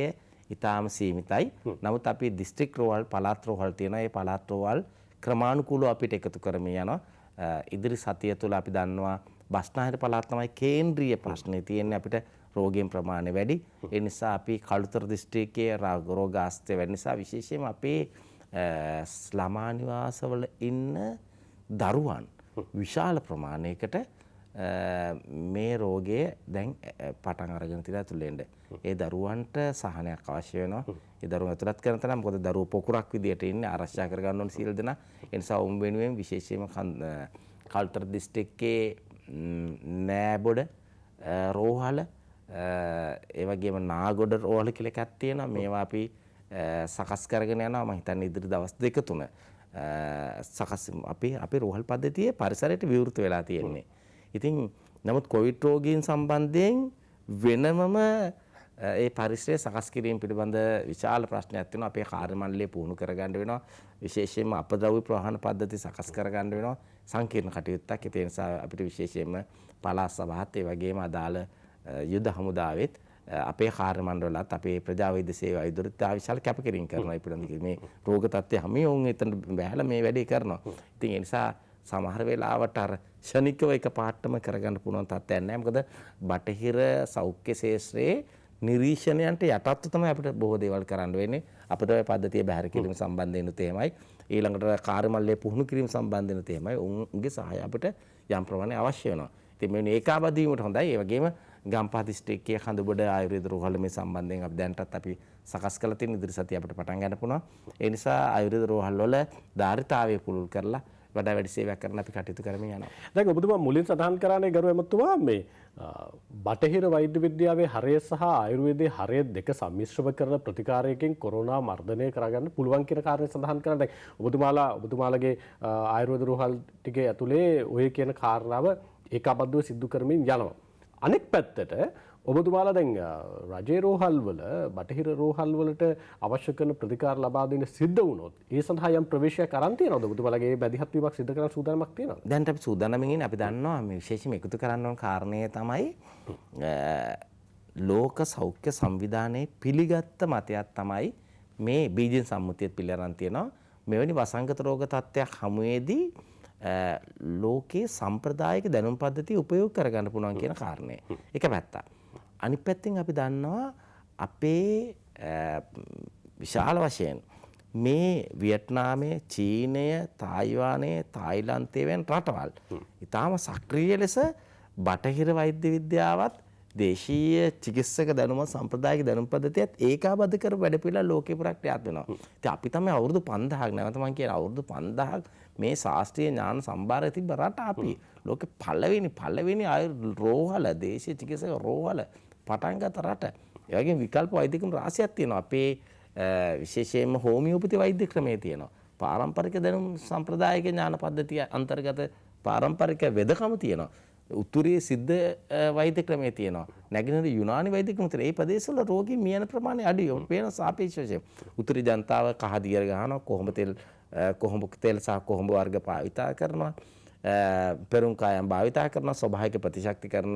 ඉතාම සීමිතයි. නමුත් අපි දිස්ත්‍රික් රෝහල් පළාත් රෝහල් තියෙනවා. ඒ පළාත් රෝහල් ක්‍රමානුකූලව අපිට එකතු කරමින් යනවා. ඉදිරි සතිය තුළ අපි දන්නවා බස්නාහිර පළාත් තමයි කේන්ද්‍රීය ප්‍රශ්නේ තියෙන්නේ අපිට රෝගීන් ප්‍රමාණය වැඩි. ඒ නිසා අපි කළුතර දිස්ත්‍රික්කයේ රෝගාස්ත්‍ය වැඩි නිසා විශේෂයෙන්ම අපේ ළමා නිවාසවල ඉන්න දරුවන් විශාල ප්‍රමාණයකට මේ රෝගය දැන් පටන් අරගෙන තියලා තුලෙන්ද ඒ දරුවන්ට සහනයක් අවශ්‍ය වෙනවා. ඒ දරුවෝ ඇතුළත් කරන තරම් මොකද දරුවෝ පොකුරක් විදියට ඉන්නේ ආරක්ෂා කර ගන්න ඕන සියලු දෙනා. ඒ නිසා උන් වෙනුවෙන් විශේෂයෙන්ම කල්තර දිස්ත්‍රික්කයේ නෑබොඩ රෝහල ඒ වගේම නාගොඩ රෝහල කියලා එකක් තියෙනවා. මේවා අපි සකස් කරගෙන යනවා. මම හිතන්නේ ඉදිරි දවස් දෙක තුන සකස් අපි රෝහල් පද්ධතියේ පරිසරයට විවෘත වෙලා තියෙන්නේ. ඉතින් නමුත් කොවිඩ් රෝගීන් සම්බන්ධයෙන් වෙනමම ඒ පරිසරය සකස් කිරීම පිළිබඳ විශාල ප්‍රශ්නයක් තියෙනවා. අපේ කාර්ය මණ්ඩලය පුහුණු කරගන්න වෙනවා. විශේෂයෙන්ම අපද්‍රව්‍ය ප්‍රවාහන පද්ධති සකස් කරගන්න වෙනවා. සංකීර්ණ කටයුත්තක්. ඒ නිසා අපිට විශේෂයෙන්ම පළාත් සභාවත් ඒ වගේම අදාළ යුද හමුදාවෙත් අපේ කාර්ය මණ්ඩලවලත් අපේ ප්‍රජා වෛද්‍ය සේවා ඉදිරියට විශාල කැපකිරීම කරනවා. පිළිබඳ මේ රෝග තත්ත්වය හැම උන් එතන බැහැලා මේ වැඩේ කරනවා. ඉතින් ඒ නිසා සමහර වෙලාවට අර ෂණිකව එක පාටම කරගන්න පුළුවන් තත්ත්වයක් නැහැ. මොකද බටහිර සෞඛ්‍ය ශාස්ත්‍රයේ නිරීක්ෂණයන්ට යටත්ව තමයි අපිට බොහෝ දේවල් කරන්න වෙන්නේ. අපිට ඔය පද්ධතිය බැහැර කිරීම සම්බන්ධයෙන් තේමයි. ඊළඟට කාර්ය මණ්ඩලය පුහුණු කිරීම සම්බන්ධයෙන් තේමයි. උන්ගේ සහාය අපිට යම් ප්‍රමාණයක් අවශ්‍ය වෙනවා. ඉතින් මේ ඒකාබද්ධ වීමට හොඳයි. ඒ වගේම ගම්පහ දිස්ත්‍රික්කයේ කඳුබඩ ආයුර්වේද රෝහල මේ සම්බන්ධයෙන් අපි දැනටත් අපි සකස් කරලා තියෙන ඉදිරි සතිය අපිට පටන් ගන්න පුළුවන්. ඒ නිසා ආයුර්වේද රෝහල් වල ධාරිතාවය පුළුල් කරලා වඩා වැඩි සේවයක් කරන්න අපි කටයුතු කරමින් යනවා. දැන් ඔබතුමා මුලින් සඳහන් කරන්නේ ගරු එමතුමා මේ බටහිර වෛද්‍ය විද්‍යාවේ හරය සහ ආයුර්වේදයේ හරය දෙක සම්මිශ්‍රව කරන ප්‍රතිකාරයකින් කොරෝනා මර්ධනය කරගන්න පුළුවන් කියන කාරණේ සඳහන් කරනවා. දැන් ඔබතුමාලගේ ආයුර්වේද රෝහල් ටිකේ ඇතුලේ ඔය කියන කාරණාව ඒකාබද්ධව සිදු කරමින් යනවා. අනෙක් පැත්තට ඔබතුමාලා දැන් රජයේ රෝහල් වල බටහිර රෝහල් වලට අවශ්‍ය කරන ප්‍රතිකාර ලබා දෙන්න සිද්ධ වුණොත් ඒ සඳහා යම් ප්‍රවේශයක් අරන් තියෙනවද? ඔබතුමාලගේ මැදිහත් වීමක් සිදු කරන්න සූදානමක් තියෙනවද? දැන් අපි සූදානම්ින් ඉන්නේ. අපි දන්නවා මේ විශේෂයෙන්ම එකතු කරන්න ඕන කාරණය තමයි ලෝක සෞඛ්‍ය සංවිධානයේ පිළිගත්ත මතයක් තමයි මේ බීජින් සම්මුතියත් පිළිඅරන් තියෙනවා. මෙවැනි වසංගත රෝග තත්ත්වයක් හමුවේදී ලෝකයේ සම්ප්‍රදායික දැනුම් පද්ධතිය උපයෝග කරගන්න පුළුවන් කියන කාරණය. එක පැත්තක්. අනිත් පැත්තෙන් අපි දන්නවා අපේ විශාල වශයෙන් මේ වියට්නාමයේ, චීනය, තායිවානයේ, තායිලන්තයේ වැනි රටවල් ඊටාම සක්‍රීය ලෙස බටහිර වෛද්‍ය විද්‍යාවත් දේශීය චිකිත්සක දැනුම සම්ප්‍රදායික දැනුම් පද්ධතියත් ඒකාබද්ධ කර වැඩ පිළිවෙල ලෝකේ පුරා ක්‍රියාත්මක වෙනවා. ඉතින් අපි තමයි අවුරුදු 5000ක් නැවත මම කියන අවුරුදු 5000ක් මේ ශාස්ත්‍රීය ඥාන සම්භාරය තිබ්බ රට අපි. ලෝකේ පළවෙනි රෝහල දේශීය චිකිත්සක රෝහල පටන් ගත්ත රට. ඒ වගේම විකල්ප වෛද්‍ය ක්‍රම රාශියක් තියෙනවා. අපේ විශේෂයෙන්ම හෝමියෝපති වෛද්‍ය ක්‍රමයේ තියෙනවා. පාරම්පරික දැනුම් සම්ප්‍රදායික ඥාන පද්ධතිය අන්තර්ගත පාරම්පරික වෙදකම තියෙනවා. උතුරේ සිද්ධ වෛද්‍ය ක්‍රමයේ තියෙනවා. නැගෙනහිර යුනානි වෛද්‍ය ක්‍රම තියෙනවා. මේ ප්‍රදේශවල රෝගී මියන ප්‍රමාණය අඩුයි. ඔබ පේන සාපේක්ෂ වශයෙන්. උතුරේ ජනතාව කහදියර ගහනවා, කොහොඹ තෙල් සහ කොහොඹ වර්ග භාවිතා කරනවා. පෙරුම් කායම් භාවිතා කරනවා, ස්වභාවික ප්‍රතිශක්ති කරන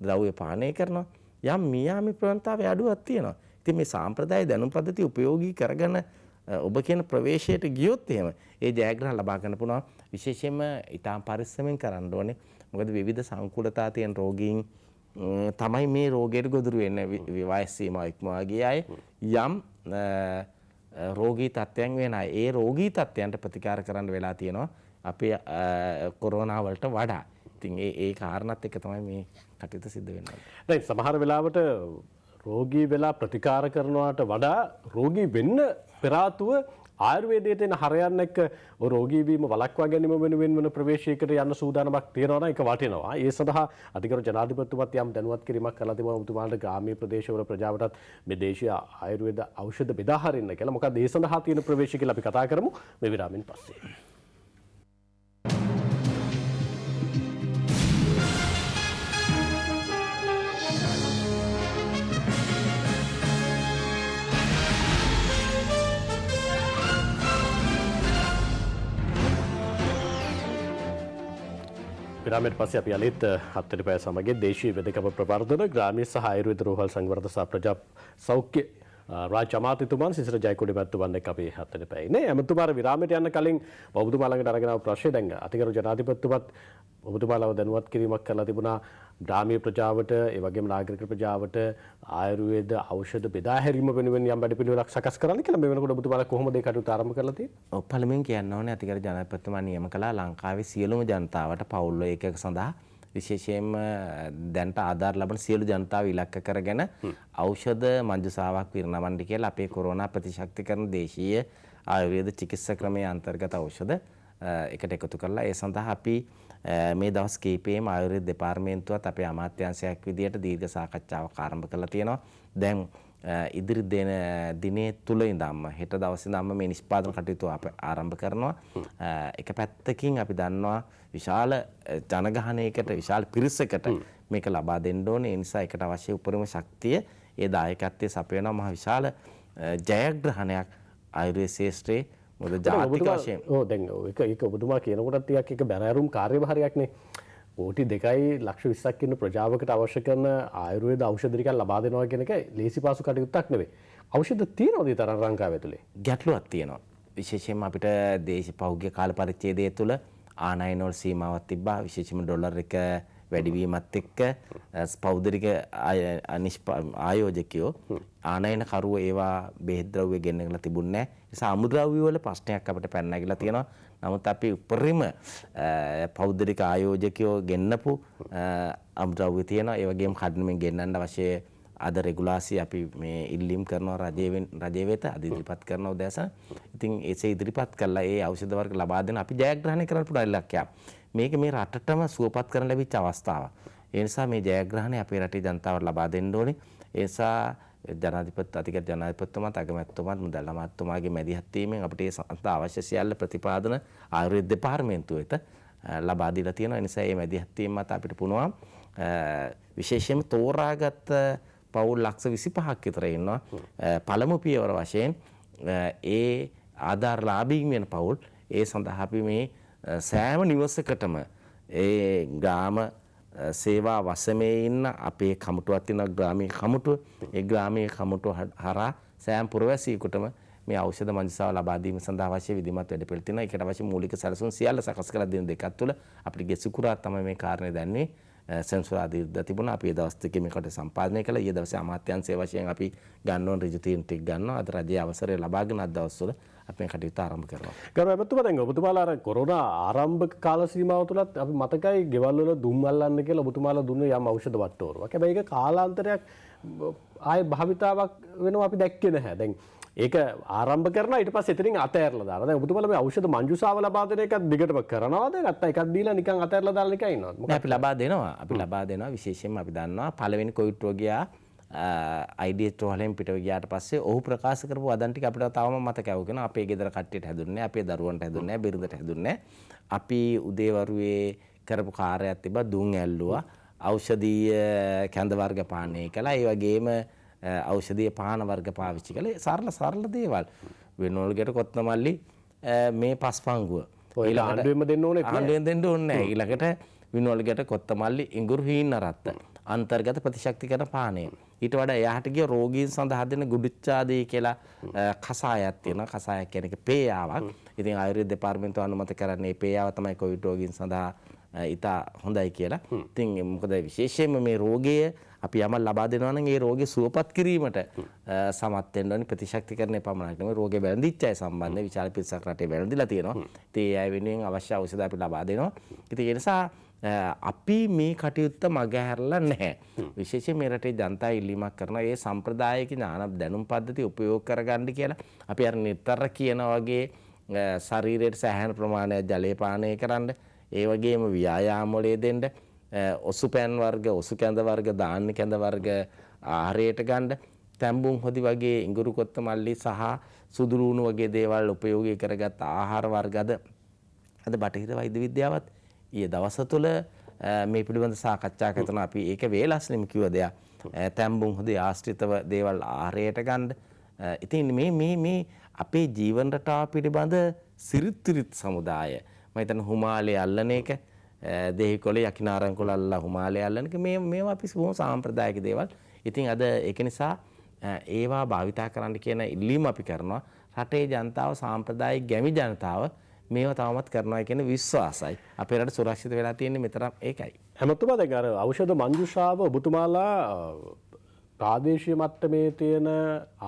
ද්‍රව්‍ය පානය කරනවා. යම් මියාමි ප්‍රවණතාවයේ අඩුවක් තියෙනවා. ඉතින් මේ සාම්ප්‍රදායික දැනුම් පද්ධතිය උපයෝගී කරගෙන ඔබ කියන ප්‍රවේශයට ගියොත් එහෙම ඒ ජයග්‍රහණ ලබා ගන්න පුළුවන්. විශේෂයෙන්ම ඊටාම් පරිස්සමෙන් කරන්න ඕනේ. මොකද විවිධ සංකූලතා තියෙන රෝගීන් තමයි මේ රෝගයට ගොදුරු වෙන්නේ. වයස් සීමාව ඉක්මවා ගිය අය යම් රෝගී තත්ත්වයන් වෙනයි. ඒ රෝගී තත්ත්වයන්ට ප්‍රතිකාර කරන්න වෙලා තියෙනවා අපේ කොරෝනා වලට වඩා. ඉතින් ඒ කාරණාත් එක්ක තමයි මේ කටයුතු සිද්ධ වෙන්නේ. දැන් සමහර වෙලාවට රෝගී වෙලා ප්‍රතිකාර කරනවාට වඩා රෝගී වෙන්න පෙර ආතුව ආයුර්වේදයට එන හරයන් එක්ක ඔය රෝගී වීම වළක්වා ගැනීම වෙනුවෙන් වන ප්‍රවේශයකට යන්න සූදානමක් තියෙනවා නම් ඒක වටිනවා. ඒ සඳහා අධිකරු ජනාධිපතිතුමත් යම් දැනුවත් කිරීමක් කළා තිබුණා ඔබතුමාලට ග්‍රාමීය ප්‍රදේශවල ප්‍රජාවටත් මේ දේශීය ආයුර්වේද ඖෂධ බෙදා හරින්න කියලා. මොකද ඒ සඳහා තියෙන ප්‍රවේශය කියලා අපි කතා කරමු මේ විරාමෙන් පස්සේ. විරාමයට පස්සේ අපි අලෙත් හත්තට පැය සමගින් දේශීය වෙදකම ප්‍රවර්ධන ග්‍රාමීය සහ ආයුර්වේද රෝහල් සංවර්ධන සහ ප්‍රජා සෞඛ්‍ය රාජ්‍ය අමාත්‍යතුමන් සිසිර ජයකොඩි මැතිතුමන් එක්ක අපි හත්තට පැය ඉන්නේ. එමතුමාට විරාමයට යන්න කලින් ඔබතුමා ළඟට අරගෙන ආව ප්‍රශ්නේ දැන් අතිගරු ජනාධිපතිතුමත් ඔබතුමාලව දැනුවත් කිරීමක් කරලා තිබුණා ග්‍රාමීය ප්‍රජාවට ඒ වගේම නාගරික ප්‍රජාවට ආයුර්වේද ඖෂධ බෙදා හැරීම වෙනුවෙන් යම් වැඩපිළිවෙලක් සකස් කරන්න කියලා. මේ වෙනකොට ඔබතුමාලා කොහොමද ඒ කටයුතු ආරම්භ කරලා තියෙන්නේ? ඔව් පළමුවෙන් කියන්න ඕනේ අතිගරු ජනාධිපතිතුමා නියම කළා ලංකාවේ සියලුම ජනතාවට පවුල් ඒකක සඳහා විශේෂයෙන්ම දැන්ට ආධාර ලබන සියලු ජනතාව ඉලක්ක කරගෙන ඖෂධ මංජුසාවක් පිරිනමන්න කියලා අපේ කොරෝනා ප්‍රතිශක්තිකරණ දේශීය ආයුර්වේද චිකිත්සා ක්‍රමයේ අන්තර්ගත ඖෂධ එකට එකතු කරලා ඒ සඳහා අපි මේ දවස් කීපෙම ආයුර්වේද දෙපාර්තමේන්තුවත් අපේ අමාත්‍යාංශයක් විදියට දීර්ඝ සාකච්ඡාවක් ආරම්භ කරලා තියෙනවා. දැන් ඉදිරි දිනේ තුල ඉඳන්ම හෙට දවසේ ඉඳන්ම මේ නිෂ්පාදන කටයුතු ආරම්භ කරනවා. එක පැත්තකින් අපි දන්නවා විශාල ජනගහනයකට විශාල පිරිසකට මේක ලබා දෙන්න ඕනේ. ඒ නිසා ඒකට අවශ්‍ය උපරිම ශක්තිය ඒ දායකත්වයේ සපයනවා මහ විශාල ජයග්‍රහණයක් ආයුර්වේද ශාස්ත්‍රයේ මොකද ජාතික වශයෙන්. ඔව් දැන් ඒක ඔබතුමා කියනකොටත් ටිකක් ඒක බැරෑරුම් කාර්යභාරයක්නේ. කෝටි 2.20ක් ඉන්න ප්‍රජාවකට අවශ්‍ය කරන ආයුර්වේද ඖෂධ ටිකක් ලබා දෙනවා කියන එක ලේසි පාසු කටයුත්තක් නෙවෙයි. ඖෂධ තියෙනවද ඒ තරම් ලංකාව ඇතුලේ? ගැටලුවක් තියෙනවා. විශේෂයෙන්ම අපිට පෞද්ගලික කාල පරිච්ඡේදය තුළ ආනයන වල සීමාවක් තිබ්බා. විශේෂයෙන්ම ඩොලර් එක වැඩිවීමත් එක්ක පෞද්ගලික ආයෝජකයෝ ආනයන කරුවෝ ඒවා බෙහෙත් ද්‍රව්‍ය ගෙන්නලා තිබුණේ නැහැ. ඒ නිසා අමුද්‍රව්‍ය වල ප්‍රශ්නයක් අපිට පැන නැගිලා තියෙනවා. නමුත් අපි උපරිම පෞද්ගලික ආයෝජකයෝ ගෙන්නපු අමුද්‍රව්‍ය තියෙනවා. ඒ වගේම කඩිනමින් ගෙන්නන්න අවශ්‍ය අද රෙගුලාසි අපි මේ ඉල්ලීම් කරනවා රජය වෙත අද ඉදිරිපත් කරන උදෑසන. ඉතින් ඒසේ ඉදිරිපත් කළා ඒ ඖෂධ වර්ග ලබා දෙන අපි ජයග්‍රහණය කරන්න පුළුවන් ඉලක්කයක්. මේක මේ රටටම සුවපත් කරන්න ලැබිච්ච අවස්ථාවක්. ඒ නිසා මේ ජයග්‍රහණය අපේ රටේ ජනතාවට ලබා දෙන්න ඕනේ. ඒ නිසා අතිගරු ජනාධිපතිතුමාත් අගමැතිතුමාත් මුදල් අමාත්‍යතුමාගේ මැදිහත් වීමෙන් අපිට ඒ සඳහා අවශ්‍ය සියල්ල ප්‍රතිපාදන ආයුර්වේද දෙපාර්තමේන්තුව වෙත ලබා දීලා තියෙනවා. ඒ නිසා මේ මැදිහත් වීම මත අපිට පුළුවන් විශේෂයෙන්ම තෝරාගත් පවුල් ලක්ෂ 25ක් විතර ඉන්නවා. පළමු පියවර වශයෙන් ඒ ආධාරලාභීන් වෙන පවුල් ඒ සඳහා අපි මේ සෑම නිවසකටම ඒ ග්‍රාම සේවා වසමේ ඉන්න අපේ කමුටුවක් තියෙනවා ග්‍රාමීය කමුටුව. ඒ ග්‍රාමීය කමුටුව හරහා සෑම පුරවැසියෙකුටම මේ ඖෂධ මංජුසාව ලබා දීම සඳහා අවශ්‍ය විධිමත් වැඩපිළිවෙළ තියෙනවා. ඒකට අවශ්‍ය මූලික සැලසුම් සියල්ල සකස් කරලා දින දෙකක් තුළ අපිට ගෙසුකුරා තමයි මේ කාරණේ දැන්නේ. සෙන්සුරාදී ඉදලා තිබුණා. අපි ඒ දවස් දෙකේ මේකට සම්පාදනය කළා. ඊයේ දවසේ අමාත්‍යාංශයේ වශයෙන් අපි ගන්න ඕන ඍජු තීරණ ටික ගන්නවා. අද රජයේ අවසරය ලබාගෙන අද දවස්වල අපි මේ කටයුතු ආරම්භ කරනවා. ගරු එමෙතුමා දැන් ඔබතුමාලා අර කොරෝනා ආරම්භක කාල සීමාව තුලත් අපි මතකයි ගෙවල් වල දුම් අල්ලන්න කියලා ඔබතුමාලා දුන්න යම් ඖෂධ වට්ටෝරුවක්. හැබැයි ඒක කාලාන්තරයක් ආයේ භාවිතාවක් වෙනවා අපි දැක්කේ නැහැ. දැන් ඒක ආරම්භ කරනවා ඊට පස්සේ එතනින් අතෑරලා දානවා. දැන් ඔබතුමාලා මේ ඖෂධ මංජුසාව ලබා දෙන එකත් දිගටම කරනවද? නැත්නම් එකක් දීලා නිකන් අතෑරලා දාලා නිකන් ඉන්නවද? මොකද අපි ලබා දෙනවා. අපි ලබා දෙනවා විශේෂයෙන්ම අපි දන්නවා පළවෙනි කොවිඩ් රෝගියා IDH රෝහලෙන් පිටව ගියාට පස්සේ ඔහු ප්‍රකාශ කරපු වදන් ටික අපිට තවම මතකයි. ඔය කියන අපේ ගෙදර කට්ටියට හැදුන්නේ නැහැ, අපේ දරුවන්ට හැදුන්නේ නැහැ, බිරිඳට හැදුන්නේ නැහැ. අපි උදේවරුේ කරපු කාර්යයක් තිබ්බා දුම් ඇල්ලුවා. ඖෂධීය කැඳ වර්ග පානය කළා. ඒ වගේම ඖෂධීය පාන වර්ග පාවිච්චි කළේ සරල දේවල්. වෙනෝල්ගෙට කොත්නමල්ලි මේ පස්පංගුව. ඔය ආණ්ඩුවෙම දෙන්න ඕනේ නැහැ. ආණ්ඩුවෙන් දෙන්න ඕනේ නැහැ. ඊළඟට විනෝල්ගෙට කොත්තමල්ලි ඉඟුරු හීන රත්ත. අන්තර්ගත ප්‍රතිශක්තිකරණ පානය. ඊට වඩා එහාට ගිය රෝගීන් සඳහා දෙන ගුඩුච්ඡාදී කියලා කසායක් තියෙනවා. කසායක් කියන එක පේයාවක්. ඉතින් ආයුර්වේද දෙපාර්තමේන්තුව අනුමත කරන්නේ පේයාව තමයි කොවිඩ් රෝගීන් සඳහා ඉතා හොඳයි කියලා. ඉතින් මොකද විශේෂයෙන්ම මේ රෝගය අපි යමක් ලබා දෙනවා නම් ඒ රෝගය සුවපත් කිරීමට සමත් වෙන්න ඕනේ. ප්‍රතිශක්තිකරණය පමණක් නෙවෙයි රෝගේ වැළඳිච්ච අය සම්බන්ධ විශාල පිරිසක් රටේ වැළඳිලා තියෙනවා. ඉතින් ඒ අය වෙනුවෙන් අවශ්‍ය ඖෂධ අපි ලබා දෙනවා. ඉතින් ඒ නිසා අපි මේ කටයුත්ත මගහැරලා නැහැ. විශේෂයෙන් මේ රටේ ජනතාව ඉල්ලීමක් කරනවා ඒ සම්ප්‍රදායික ඥාන දැනුම් පද්ධති උපයෝග කරගන්න කියලා. අපි අර නිතර කියන වගේ ශරීරයට සෑහෙන ප්‍රමාණයක් ජලය පානය කරන්න, ඒ වගේම ව්‍යායාම වලේ දෙන්න, ඔසු පැන් වර්ග, ඔසු කැඳ වර්ග, ධාන්‍ය කැඳ වර්ග ආහාරයට ගන්න, තැඹුම් හොදි වගේ ඉඟුරු කොත්ත මල්ලි සහ සුදු ලුණු වගේ දේවල් උපයෝගී කරගත් ආහාර වර්ග අද බටහිර වෛද්‍ය විද්‍යාවත් ඊයේ දවස් තුළ මේ පිළිබඳ සාකච්ඡා කරන අපි ඒක වේලස්ලිම කිව්ව දෙයක්. තැඹුම් හොදි ආශ්‍රිතව දේවල් ආහාරයට ගන්න. ඉතින් මේ අපේ ජීවන රටාව පිළිබඳ සිරිත් සමුදාය මම හිතන්නේ හුමාලේ අල්ලන එක, දෙහිකොළේ යකිනාරංකොළ අල්ලලා හුමාලේ අල්ලන එක මේවා අපි බොහොම සාම්ප්‍රදායික දේවල්. ඉතින් අද ඒක නිසා ඒවා භාවිතා කරන්න කියන ඉල්ලීම අපි කරනවා. රටේ ජනතාව සාම්ප්‍රදායික ගැමි ජනතාව මේවා තවමත් කරනවා කියන විශ්වාසයි. අපේ රට සුරක්ෂිත වෙලා තියෙන්නේ මෙතරම් ඒකයි. හැමතුමා දැන් අර ඖෂධ මංජුෂාව ඔබතුමාලා ප්‍රාදේශීය මට්ටමේ තියෙන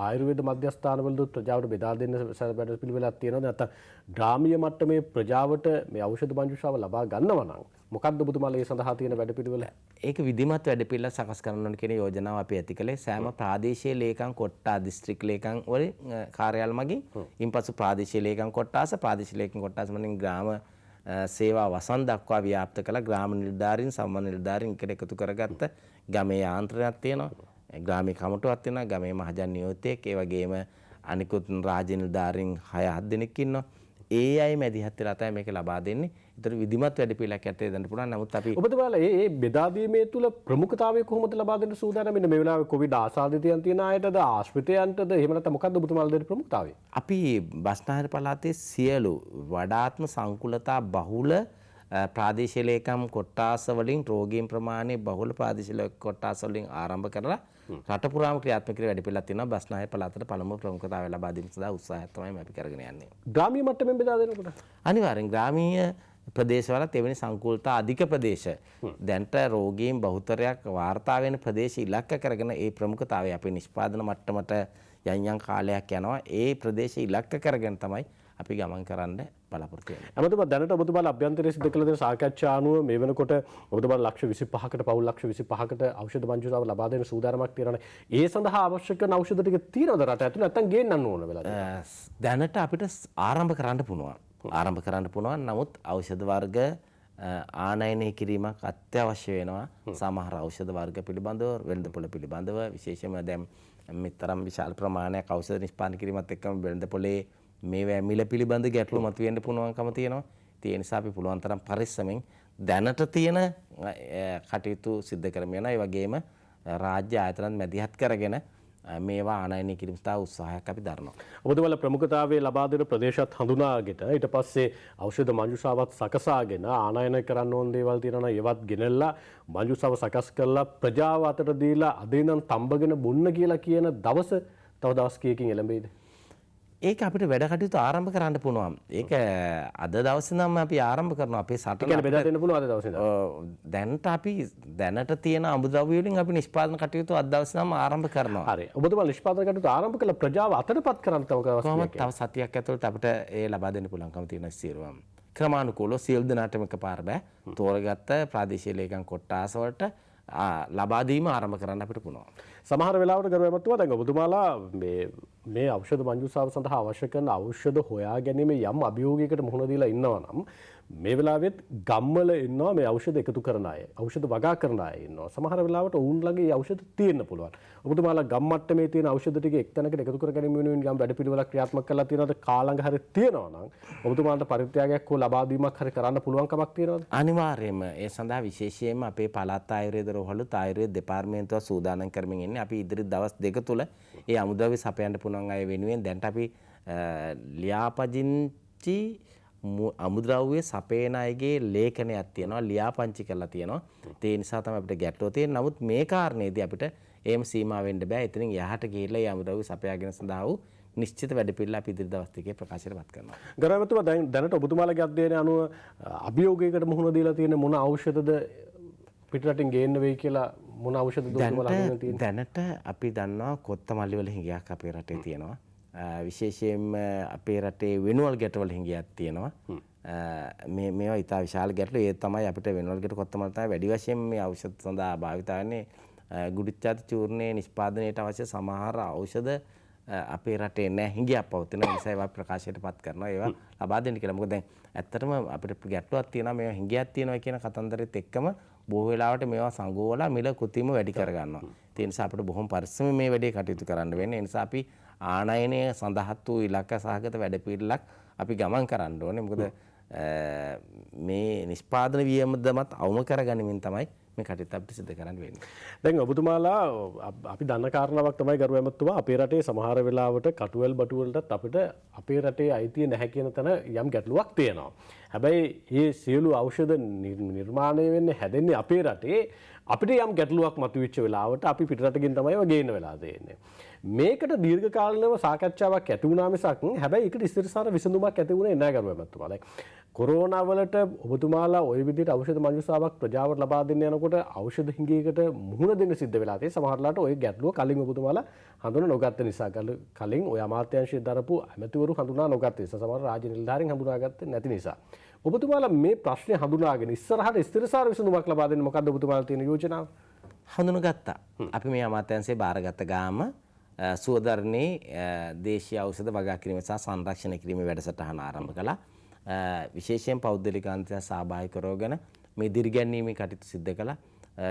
ආයුර්වේද මධ්‍යස්ථානවලදී ප්‍රජාවට බෙදා දෙන්න වැඩ පිළිවෙලක් තියෙනවා. නැත්නම් ග්‍රාමීය මට්ටමේ ප්‍රජාවට මේ ඖෂධ මංජුෂාව ලබා ගන්නවා නම් මොකක්ද ඔබතුමාලා ඒ සඳහා තියෙන වැඩ පිළිවෙල? ඒක විධිමත් වැඩ පිළිවෙල සකස් කරන්න ඕන කියන යෝජනාව අපි ඇති කළේ සෑම ප්‍රාදේශීය ලේකම් කොට්ටා දිස්ත්‍රික් ලේකම් වල කාර්යාල මගින්. ඉන්පසු ප්‍රාදේශීය ලේකම් කොට්ටාස වලින් ග්‍රාම සේවා වසන් දක්වා ව්‍යාප්ත කළ ග්‍රාම නිලධාරීන් සම්බන්ධ නිලධාරීන් එකට එකතු කරගත්ත ගමේ යාන්ත්‍රණයක් තියෙනවා. ග්‍රාමීය කමිටුවක් තියෙනවා. ගමේ මහජන නියෝජිතයෙක්, ඒ වගේම අනිකුත් රාජ්‍ය නිලධාරීන් 6-7 දෙනෙක් ඉන්නවා. ඒ අය මැදිහත් වෙලා තමයි මේක ලබා දෙන්නේ. ඒතර විධිමත් වැඩ පිළිවෙලක් ඇත්තේ දෙන්න පුළුවන්. නමුත් අපි ඔබතුමාලා මේ බෙදා දීමේ තුල ප්‍රමුඛතාවය කොහොමද ලබා දෙන්න සූදානම් වෙන්නේ? මේ වෙලාවේ කොවිඩ් ආසාදිතයන් තියෙන අයටද ආශ්‍රිතයන්ටද එහෙම නැත්නම් මොකද්ද ඔබතුමාලා දෙන්න ප්‍රමුඛතාවය? අපි බස්නාහිර පළාතේ සියලු වඩාත්ම සංකුලතා බහුල ප්‍රාදේශීය ලේකම් කොට්ටාස වලින් රෝගීන් ප්‍රමාණය බහුල ප්‍රාදේශීය කොට්ටාස වලින් ආරම්භ කරලා රට පුරාම ක්‍රියාත්මක කරන වැඩ පිළිවෙලක් තියෙනවා. බස්නාහිර පළාතට පළමුව ප්‍රමුඛතාවය ලබා දීම සඳහා උත්සාහයක් තමයි අපි කරගෙන යන්නේ. ග්‍රාමීය මට්ටමින් බෙදා දෙනකොට අනිවාර්යෙන් ග්‍රාමීය ප්‍රදේශවලත් එවැනි සංකූලතා අධික ප්‍රදේශ දැන්ට රෝගීන් බහුතරයක් වාර්තා වෙන ප්‍රදේශ ඉලක්ක කරගෙන ඒ ප්‍රමුඛතාවය අපේ නිෂ්පාදන මට්ටමට යම් කාලයක් යනවා. ඒ ප්‍රදේශ ඉලක්ක කරගෙන තමයි අපි ගමන් කරන්න බලාපොරොත්තු වෙන්නේ. අමතම දැනට ඔබතුමාලා අභ්‍යන්තරයේ සිදු කළ දෙන සාකච්ඡා අනුව මේ වෙනකොට ඔබතුමාලා ලක්ෂ 25කට පවුල් ලක්ෂ 25කට ඖෂධ මංජුසාව ලබා දෙන සූදානමක් තියෙනවානේ. ඒ සඳහා අවශ්‍ය කරන ඖෂධ ටික තියෙනවද රට ඇතුළේ නැත්නම් ගේන්නන්න ඕන වෙලාද? දැනට අපිට ආරම්භ කරන්න පුළුවන්. නමුත් ඖෂධ වර්ග ආනයනය කිරීමක් අත්‍යවශ්‍ය වෙනවා. සමහර ඖෂධ වර්ග පිළිබඳව, වෙළඳපොළ පිළිබඳව විශේෂයෙන්ම දැන් මෙතරම් විශාල ප්‍රමාණයක් ඖෂධ නිෂ්පාදනය කිරීමත් එක්කම වෙළඳපොළේ මේවා මිල පිළිබඳ ගැටලු මතුවෙන්න පුළුවන්කම තියෙනවා. ඒ නිසා අපි පුළුවන් තරම් පරිස්සමෙන් දැනට තියෙන කටයුතු සිද්ධ කරමින් යනවා. ඒ වගේම රාජ්‍ය ආයතනත් මැදිහත් කරගෙන මේවා ආනයනය කිරීම සඳහා උත්සාහයක් අපි දරනවා. ඔබතුමාලා ප්‍රමුඛතාවයේ ලබා දෙන ප්‍රදේශات හඳුනාගෙන ඊට පස්සේ ඖෂධ මංජුසාවත් සකසාගෙන ආනයනය කරන්න ඕන දේවල් තියෙනවා. ඒවත් ගෙනල්ලා මංජුසාව සකස් කරලා ප්‍රජාව අතට දීලා අද ඉඳන් තඹගෙන බොන්න කියලා කියන දවස තව දවස් කීයකින් එළඹෙයිද? ඒක අපිට වැඩ කටයුතු ආරම්භ කරන්න පුළුවන්. ඒක අද දවසේ නම් අපි ආරම්භ කරනවා. අපේ සටන කියන්නේ බෙදා දෙන්න පුළුවන් අද දවසේ ඉඳන්. දැනට අපි දැනට තියෙන අමුද්‍රව්‍ය වලින් අපි නිෂ්පාදන කටයුතු අද දවසේ නම් ආරම්භ කරනවා. හරි. ඔබතුමාලා නිෂ්පාදන කටයුතු ආරම්භ කළ ප්‍රජාව අතටපත් කරන්න තව සතියක් ඇතුළත අපිට ඒ ලබා දෙන්න පුළුවන්කම තියෙන සියලුම ක්‍රමානුකූලව සියලු දෙනාටම එකපාර බෑ. තෝරගත්ත ප්‍රාදේශීය ලේකම් කොට්ටාස වලට ලබා දීම ආරම්භ කරන්න අපිට පුළුවන්. සමහර වෙලාවට ගරු ඇමතුමා දැන් ඔබතුමාලා මේ ඖෂධ මංජුසාව සඳහා අවශ්‍ය කරන ఔෂධ හොයා ගැනීම යම් අභියෝගයකට මුහුණ දීලා ඉන්නවා නම් මේ වෙලාවෙත් ගම්වල ඉන්නවා මේ ඖෂධ එකතු කරන අය, ඖෂධ වගා කරන අය ඉන්නවා. සමහර වෙලාවට ඔවුන් ළඟ මේ ඖෂධ තියෙන්න පුළුවන්. ඔබතුමාලා ගම් මට්ටමේ තියෙන ඖෂධ ටික එක්තැනකට එකතු කර ගැනීම වෙනුවෙන් යම් වැඩපිළිවෙලක් ක්‍රියාත්මක කරලා තියෙනවද? කාලඟ හරි තියෙනවා නම් ඔබතුමාලට පරිත්‍යාගයක් හෝ ලබා දීමක් හරි කරන්න පුළුවන් කමක් තියෙනවද? අනිවාර්යයෙන්ම ඒ සඳහා විශේෂයෙන්ම අපේ පළාත් ආයුර්වේද රෝහලුත් ආයුර්වේද දෙපාර්තමේන්තුව සූදානම් කරමින් ඉන්නේ. අපි ඉදිරි දවස් දෙක තුල ඒ අමුද්‍රව්‍ය සපයන්න පුළුවන් අය වෙනුවෙන් දැන්ට අපි ලියාපදිංචි අමුද්‍රව්‍ය සපයන අයගේ ලේඛනයක් තියෙනවා, ලියාපදිංචි කරලා තියෙනවා. ඒ නිසා තමයි අපිට ගැටලුව තියෙන්නේ. නමුත් මේ කාරණේදී අපිට එහෙම සීමා වෙන්න බෑ. එතනින් යහට ගිහිල්ලා මේ අමුද්‍රව්‍ය සපයාගෙන සඳහා වූ නිශ්චිත වැඩපිළිවෙල අපි ඉදිරි දවස් දෙකේ ප්‍රකාශයට පත් කරනවා. ගරමතුමා දැනට ඔබතුමාලගේ අධ්‍යයනය අනුව අභියෝගයකට මුහුණ දීලා තියෙන මොන ඖෂධද පිටරටින් ගේන්න වෙයි කියලා මොන ඖෂධද ඔබතුමාලා අහගෙන තියෙන්නේ? දැනට අපි දන්නවා කොත්තමල්ලි වල හිඟයක් අපේ රටේ තියෙනවා. විශේෂයෙන්ම අපේ රටේ වෙනුවල් ගැටවල හිඟයක් තියෙනවා. මේවා ඉතා විශාල ගැටලු. ඒ තමයි අපිට වෙනුවල් ගැට කොත්තමල්ලි තමයි වැඩි වශයෙන් මේ ඖෂධ සඳහා භාවිත වෙන්නේ. ගුඩිච්චාති චූර්ණයේ නිෂ්පාදනයට අවශ්‍ය සමහර ඖෂධ අපේ රටේ නැහැ, හිඟයක් පවතින නිසා ඒවා ප්‍රකාශයට පත් කරනවා. ඒවා ලබා දෙන්න කියලා. මොකද දැන් ඇත්තටම අපිට ගැටලුවක් තියෙනවා මේවා හිඟයක් තියෙනවා කියන කතන්දරෙත් එක්කම බොහෝ වෙලාවට මේවා සංගෝවලා මිල කෘතිම වැඩි කරගන්නවා. ඒ නිසා අපිට බොහොම පරිස්සමෙන් මේ වැඩේ කටයුතු කරන්න වෙන්නේ. ඒ නිසා අපි ආනයනය සඳහත් වූ ඉලක්ක සහගත වැඩපිළිවෙලක් අපි ගමන් කරන්න ඕනේ. මොකද මේ නිෂ්පාදන වියමදමත් අවම කරගනිමින් තමයි මේ කටයුත්ත අපිට සිදු කරන්න වෙන්නේ. දැන් ඔබතුමාලා අපි දන්න කාරණාවක් තමයි ගරු ඇමතුමා අපේ රටේ සමහර වෙලාවට කටුවල් බටු වලටත් අපිට අපේ රටේ අයිතිය නැහැ කියන තැන යම් ගැටලුවක් තියෙනවා. හැබැයි මේ සියලු ඖෂධ නිර්මාණය වෙන්නේ හැදෙන්නේ අපේ රටේ. අපිට යම් ගැටලුවක් මතුවෙච්ච වෙලාවට අපි පිටරටකින් තමයි ඒවා ගේන්න වෙලා තියෙන්නේ. මේකට දීර්ඝකාලීනව සාකච්ඡාවක් ඇති වුණා මිසක් හැබැයි ඒකට ස්ථිරසාර විසඳුමක් ඇති වුණේ නැහැ ගරු ඇමතුමා. දැන් කොරෝනා වලට ඔබතුමාලා ওই විදිහට ඖෂධ මංජුසාවක් ප්‍රජාවට ලබා දෙන්න යනකොට ඖෂධ හිඟයකට මුහුණ දෙන්න සිද්ධ වෙලා තියෙයි. සමහරලාට ওই ගැටලුව කලින් ඔබතුමාලා හඳුනා නොගත්ත නිසා කලින් ওই අමාත්‍යාංශයේ දරපු ඇමතිවරු හඳුනා නොගත්ත නිසා සමහර රාජ්‍ය නිලධාරීන් හඳුනාගත්තේ නැති නිසා ඔබතුමාලා මේ ප්‍රශ්නේ හඳුනාගෙන ඉස්සරහට ස්ථිරසාර විසඳුමක් ලබා දෙන්න මොකද්ද ඔබතුමාලා තියෙන යෝජනාව? හඳුනගත්තා. අපි මේ අමාත්‍යාංශයේ බාරගත්ත ගාම සුවදර්ණී දේශීය ඖෂධ වගා කිරීම සහ සංරක්ෂණය කිරීමේ වැඩසටහන ආරම්භ කළා. විශේෂයෙන් පෞද්ගලික අංශය සහභාගී කරගෙන මේ දිරිගැන්වීමේ කටයුතු සිදු කළා.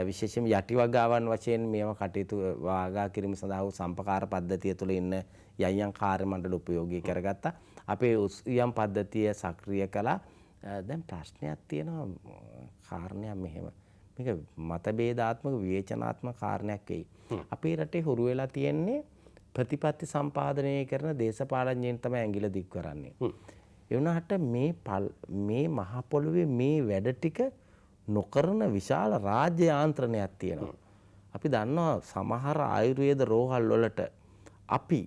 විශේෂයෙන් යටි වගාවන් වශයෙන් මේව කටයුතු වගා කිරීම සඳහා වූ සම්පකාර පද්ධතිය තුළ ඉන්න යම් කාර්ය මණ්ඩල උපයෝගී කරගත්තා. අපේ යම් පද්ධතිය සක්‍රිය කළා. දැන් ප්‍රශ්නයක් තියෙනවා කාරණයක් මෙහෙම. මේක මතභේදාත්මක විවේචනාත්මක කාරණයක් වෙයි. අපේ රටේ හුරු වෙලා තියෙන්නේ ප්‍රතිපත්ති සම්පාදනය කරන දේශපාලඥයන් තමයි ඇඟිල්ල දික් කරන්නේ. ඒ වුණාට මේ මහ පොළොවේ මේ වැඩ ටික නොකරන විශාල රාජ්‍ය යාන්ත්‍රණයක් තියෙනවා. අපි දන්නවා සමහර ආයුර්වේද රෝහල් වලට අපි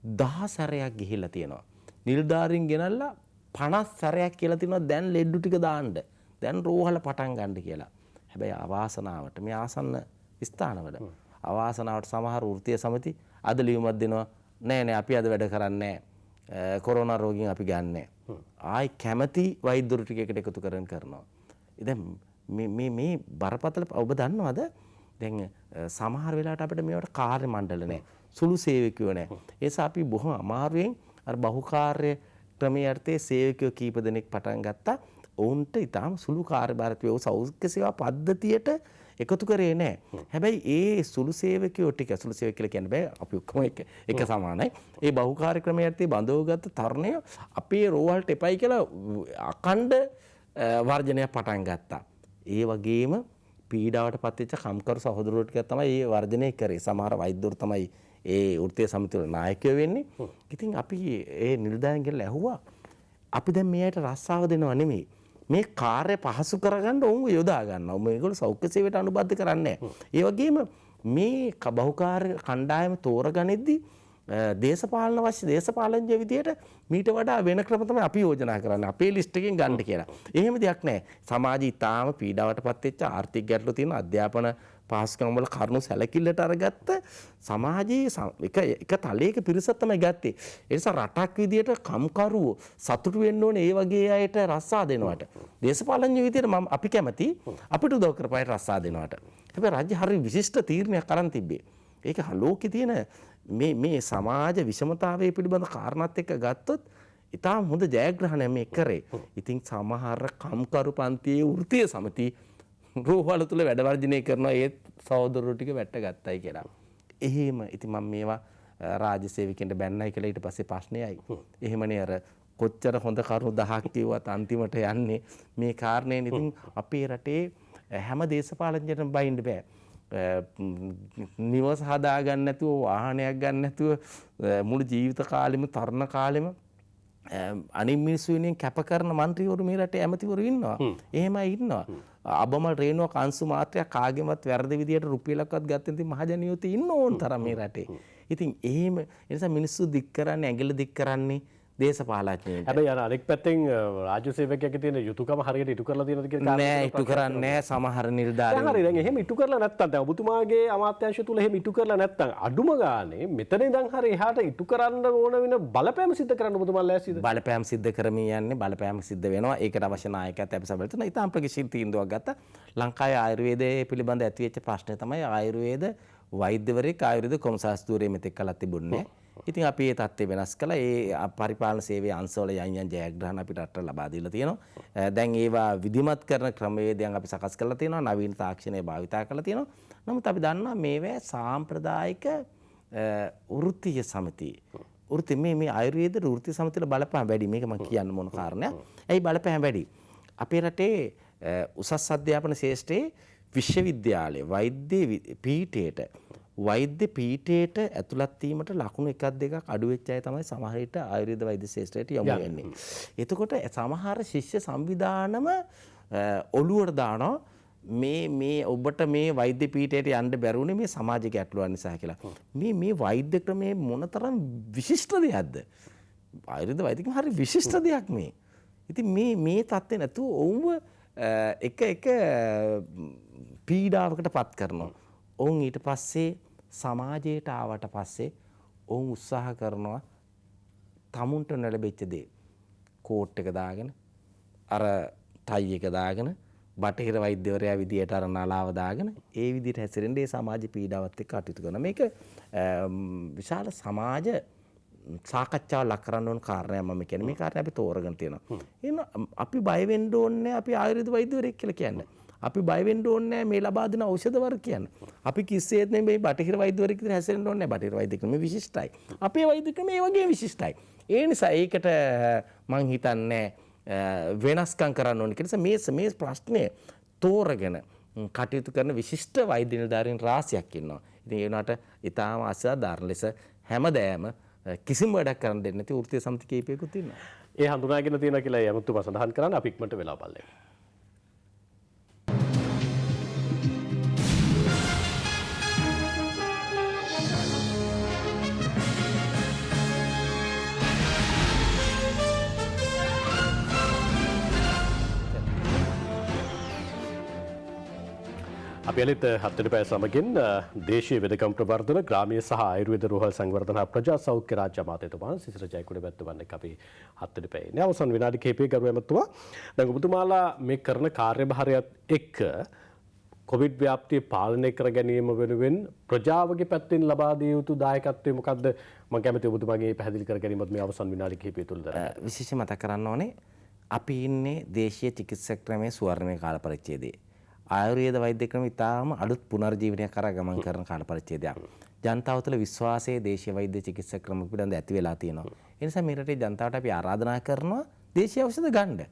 10 සැරයක් ගිහිල්ලා තියෙනවා. නිලධාරීන් ගෙනල්ලා 50 සැරයක් කියලා තියෙනවා දැන් ලෙඩ්ඩු ටික දාන්න. දැන් රෝහල පටන් ගන්න කියලා. හැබැයි අවාසනාවට මේ ආසන්න ස්ථානවල අවාසනාවට සමහර වෘත්තීය සමිති අද ලියුමක් දෙනවා නෑ අපි අද වැඩ කරන්නේ නෑ කොරෝනා රෝගීන් අපි ගන්නෑ. ආයි කැමැති වෛද්‍යවරු ටික එකට එකතු කරනවා. දැන් මේ බරපතල ඔබ දන්නවද දැන් සමහර වෙලාවට අපිට මේවට කාර්ය මණ්ඩල නැහැ. සුළු සේවකයෝ නැහැ. ඒ නිසා අපි බොහොම අමාරුවෙන් අර බහුකාර්ය ක්‍රමයේ අර්ථයේ සේවකයෝ කීප දෙනෙක් පටන් ගත්තා. ඔවුන්ට ඊටාම සුළු කාර්යභාරය සෞඛ්‍ය සේවා පද්ධතියට එකතු කරේ නැහැ. හැබැයි ඒ සුළු සේවකයෝ ටික සුළු සේවක කියලා කියන්න බෑ. අපි ඔක්කොම එක සමානයි. ඒ බහුකාර්ය ක්‍රමයේ අර්ථයේ බඳවගත්ත තරුණය අපේ රෝහලට එපයි කියලා අඛණ්ඩ වර්ජනයක් පටන් ගත්තා. ඒ වගේම පීඩාවට පත්වෙච්ච කම්කරු සහෝදරවෝ ටික තමයි මේ වර්ජනය කරේ. සමහර වෛද්‍යවරු තමයි ඒ වෘත්තීය සමිති වල නායකයෝ වෙන්නේ. ඉතින් අපි ඒ නිලධාරීන් කියලා ඇහුවා අපි දැන් මෙයාට රස්සාව දෙනව නෙමෙයි. මේ කාර්ය පහසු කරගන්න උන්ව යොදා ගන්නවා. මේගොල්ලෝ සෞඛ්‍ය සේවයට අනුබද්ධ කරන්නේ නැහැ. ඒ වගේම මේ බහුකාර්ය කණ්ඩායම තෝරගනිද්දී දේශපාලනඥ විදියට මීට වඩා වෙන ක්‍රම තමයි අපි යෝජනා කරන්නේ. අපේ ලිස්ට් එකෙන් ගන්න කියලා. එහෙම දෙයක් නැහැ. සමාජය ඊටාම පීඩාවටපත් වෙච්ච ආර්ථික ගැටලු තියෙන අධ්‍යාපන පහසුකම් වල කරුණු සැලකිල්ලට අරගත්ත සමාජයේ එක තලයක පිරිසක් තමයි ගත්තේ. ඒ නිසා රටක් විදියට කම්කරුවෝ සතුටු වෙන්න ඕනේ ඒ වගේ අයට රස්සා දෙනවට. දේශපාලඥ විදියට අපි කැමති අපිට උදව් කරපයි රස්සා දෙනවට. හැබැයි රාජ්‍ය හරි විශිෂ්ට තීරණයක් අරන් තිබ්බේ. ඒක ලෝකේ තියෙන මේ සමාජ විෂමතාවය පිළිබඳ කාරණාත් එක්ක ගත්තොත් ඉතාම හොඳ ජයග්‍රහණයක් මේ කරේ. ඉතින් සමහර කම්කරු පන්තියේ වෘත්තීය සමිති රෝහල තුල වැඩ වර්ජනය කරනවා ඒ සහෝදරවරු ටික වැට්ට ගත්තයි කියලා. එහෙම ඉතින් මම මේවා රාජ්‍ය සේවකයන්ට බැන්නයි කියලා ඊට පස්සේ ප්‍රශ්නයයි. එහෙමනේ අර කොච්චර හොඳ කරුණු 10ක් කිව්වත් අන්තිමට යන්නේ මේ කාරණේනේ. ඉතින් අපේ රටේ හැම දේශපාලනඥයටම බයින්න බෑ. නිවස හදා ගන්න නැතුව වාහනයක් ගන්න නැතුව මුළු ජීවිත කාලෙම තරුණ කාලෙම අනිත් මිනිස්සු වෙනුවෙන් කැප කරන മന്ത്രിවරු මේ රටේ ඇමතිවරු ඉන්නවා. එහෙමයි ඉන්නවා. අබමල් රේණුවක් අංශු මාත්‍රයක් කාගෙමත් වැරදි විදියට රුපියලක්වත් ගත්තේ නැති මහජනියෝත් ඉන්න ඕන තරම් මේ රටේ. ඉතින් එහෙම ඒ නිසා මිනිස්සු දික් කරන්නේ ඇඟිල්ල දික් කරන්නේ දේශපාලඥයින්ට. හැබැයි අර අනෙක් පැත්තෙන් රාජ්‍ය සේවකයෙක්ගේ තියෙන යුතුයකම හරියට ඉටු කරලා තියෙනවද කියලා නෑ ඉටු කරන්නේ නෑ සමහර නිලධාරීන්. හරි දැන් එහෙම ඉටු කරලා නැත්තම් දැන් ඔබතුමාගේ අමාත්‍යාංශය තුල එහෙම ඉටු කරලා නැත්තම් අඩුම ගානේ මෙතන ඉඳන් හරි එහාට ඉටු කරන්න ඕන වෙන බලපෑම සිද්ධ කරන්න ඔබතුමා ලෑස්තිද? බලපෑම් සිද්ධ කරමින් යන්නේ බලපෑම් සිද්ධ වෙනවා. ඒකට අවශ්‍ය නායකත්වය අපි සබල තුන ඉතාම ප්‍රගතිශීලී තීන්දුවක් ගත්තා. ලංකාවේ ආයුර්වේදයේ පිළිබඳ ඇතිවෙච්ච ප්‍රශ්නය තමයි ආයුර්වේද වෛද්‍යවරයෙක් ආයුර්වේද කොමසාස්තුරේ මෙතෙක් කලක් තිබුණේ. ඉතින් අපි ඒ තත්ත්වය වෙනස් කළා. ඒ පරිපාලන සේවයේ අංශවල යම් යම් ජයග්‍රහණ අපිට රටට ලබා දීලා තියෙනවා. දැන් ඒවා විධිමත් කරන ක්‍රමවේදයන් අපි සකස් කරලා තියෙනවා. නවීන තාක්ෂණය භාවිතා කරලා තියෙනවා. නමුත් අපි දන්නවා මේවා සාම්ප්‍රදායික වෘත්තීය සමිති. වෘත්ති මේ ආයුර්වේද වෘත්ති සමිතිවල බලපෑම වැඩි. මේක මම කියන්න මොන කාරණයක්. ඇයි බලපෑම වැඩි? අපේ රටේ උසස් අධ්‍යාපන ශාස්ත්‍රයේ විශ්වවිද්‍යාලය වෛද්‍ය පීඨයට ඇතුළත් වීමට ලකුණු 1-2ක් අඩු වෙච්ච අය තමයි සමහර විට ආයුර්වේද වෛද්‍ය ශාස්ත්‍රයට යොමු වෙන්නේ. එතකොට සමහර ශිෂ්‍ය සංවිධානම ඔළුවට දානවා මේ ඔබට මේ වෛද්‍ය පීඨයට යන්න බැරුණේ මේ සමාජික ගැටලුවක් නිසා කියලා. මේ වෛද්‍ය ක්‍රමයේ මොනතරම් විශිෂ්ට දෙයක්ද? ආයුර්වේද වෛද්‍යකම හරි විශිෂ්ට දෙයක් මේ. ඉතින් මේ தත්ත්වේ නැතුව ඔවුන්ව එක පීඩාවකට පත් කරනවා. ඔවුන් ඊට පස්සේ සමාජයට ආවට පස්සේ ඔවුන් උත්සාහ කරනවා තමුන්ට නැලෙච්ච දේ කෝට් එක දාගෙන අර ටයි එක දාගෙන බටහිර වෛද්‍යවරයා විදියට අර නලාව දාගෙන ඒ විදිහට හැසිරෙන්න ඒ සමාජ පීඩාවත් එක්ක කටයුතු කරනවා. මේක විශාල සමාජ සාකච්ඡාවක් ලක් කරන්න ඕන කාරණයක් මම කියන්නේ. මේ කාරණේ අපි තෝරගෙන තියෙනවා. එහෙනම් අපි බය වෙන්න ඕනේ අපි ආයුර්වේද වෛද්‍යවරයෙක් කියලා කියන්නේ. අපි බය වෙන්න ඕනේ මේ ලබා දෙන ඖෂධ වර්ග කියන්නේ. අපි කිසිසේත් මේ බටහිර වෛද්‍යවරයෙක් විදිහට හැසිරෙන්න ඕනේ නැහැ. බටහිර වෛද්‍ය ක්‍රම විශිෂ්ටයි. අපේ වෛද්‍ය ක්‍රම ඒ වගේ විශිෂ්ටයි. ඒ නිසා ඒකට මං හිතන්නේ වෙනස්කම් කරන්න ඕනේ කියලා. මේ ප්‍රශ්නේ තෝරගෙන කටයුතු කරන විශිෂ්ට වෛද්‍ය නිලධාරීන් රාශියක් ඉන්නවා. ඉතින් ඒ වුණාට ඊටාම අසාධාරණ ලෙස හැමදෑම කිසිම වැඩක් කරන්න දෙන්නේ නැති වෘත්තීය සමිති කීපයකුත් ඉන්නවා. ඒ හඳුනාගෙන තියෙනවා කියලා යමුතුමා සඳහන් කරන්නේ අපි ඉක්මනට වෙලා බලන්න. අපි අලිත් හත්තට පැය සමගින් දේශීය වෙදකම් ප්‍රවර්ධන ග්‍රාමීය සහ ආයුර්වේද රෝහල් සංවර්ධන ප්‍රජා සෞඛ්‍ය රාජ්‍ය අමාත්‍යතුමා සිසිර ජයකුඩ මැතිතුමන් එක්ක අපි හත්තට පැයේ අවසන් විනාඩි කිහිපයක ගරු ඇමතුමා දැන් ඔබතුමාලා මේ කරන කාර්යභාරයත් එක්ක කොවිඩ් ව්‍යාප්තිය පාලනය කර ගැනීම වෙනුවෙන් ප්‍රජාවගේ පැත්තෙන් ලබා දිය යුතු දායකත්වය මොකද්ද මම කැමති ඔබතුමාගේ පැහැදිලි කර ගැනීමත් මේ අවසන් විනාඩි කිහිපය තුළ විශේෂ මතක් කරන්න ඕනේ අපි ඉන්නේ දේශීය චිකිත්සක ක්‍රමයේ ස්වර්ණමය කාල පරිච්ඡේදයේ ආයුර්වේද වෛද්‍ය ක්‍රම ඉතාම අලුත් පුනර්ජීවනයක් කරා ගමන් කරන කාල පරිච්ඡේදයක්. ජනතාව තුළ විශ්වාසයේ දේශීය වෛද්‍ය චිකිත්සක ක්‍රම පිළිබඳ ඇති වෙලා තියෙනවා. ඒ නිසා මේ රටේ ජනතාවට අපි ආරාධනා කරනවා දේශීය ඖෂධ ගන්න.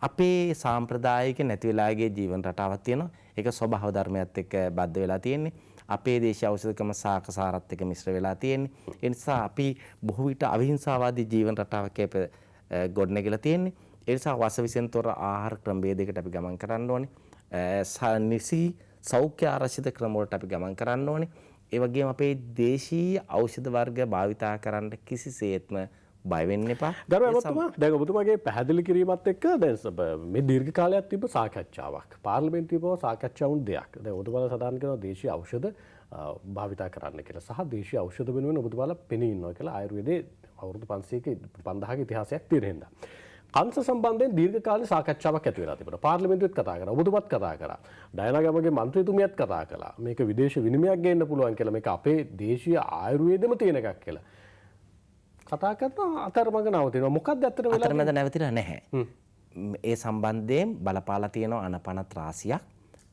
අපේ සාම්ප්‍රදායික නැති වෙලා ගිය ජීවන රටාවක් තියෙනවා. ඒක ස්වභාව ධර්මයත් එක්ක බද්ධ වෙලා තියෙන්නේ. අපේ දේශීය ඖෂධ ක්‍රම සාකසාරත් එක්ක මිශ්‍ර වෙලා තියෙන්නේ. ඒ නිසා අපි බොහෝ විට අවිහිංසාවාදී ජීවන රටාවක් ගොඩනැගිලා තියෙන්නේ. ඒ නිසා වසවිසෙන් තොර ආහාර ක්‍රම වේදයකට අපි ගමන් කරන්න ඕනේ. නිසි සෞඛ්‍ය ආරක්ෂිත ක්‍රම වලට අපි ගමන් කරන්න ඕනේ. ඒ වගේම අපේ දේශීය ඖෂධ වර්ග භාවිතා කරන්න කිසිසේත්ම බය වෙන්න එපා. ගරු ඇමතුමා දැන් ඔබතුමාගේ පැහැදිලි කිරීමත් එක්ක දැන් මේ දීර්ඝ කාලයක් තිබ්බ සාකච්ඡාවක් පාර්ලිමේන්තුවේ පව සාකච්ඡා වුණු දෙයක්. දැන් ඔබතුමාලා සඳහන් කරනවා දේශීය ඖෂධ භාවිතා කරන්න කියලා සහ දේශීය ඖෂධ වෙනුවෙන් ඔබතුමාලා පෙනී ඉන්නවා කියලා ආයුර්වේදයේ අවුරුදු 500ක 5000ක ඉතිහාසයක් තියෙන හින්දා. කංශ සම්බන්ධයෙන් දීර්ඝ කාලේ සාකච්ඡාවක් ඇති වෙලා තිබුණා. පාර්ලිමේන්තුවෙත් කතා කරා, ඔබතුමත් කතා කරා. ඩයනාගමගේ මන්ත්‍රීතුමියත් කතා කළා. මේක විදේශ විනිමයක් ගේන්න පුළුවන් කියලා, මේක අපේ දේශීය ආයුර්වේදෙම තියෙන එකක් කියලා. කතා කරනවා අතරමඟ නවතිනවා. මොකක්ද ඇත්තට වෙලා අතරමැද නැවතිලා නැහැ. ඒ සම්බන්ධයෙන් බලපාලා තියෙන අනපනත් රාශියක්.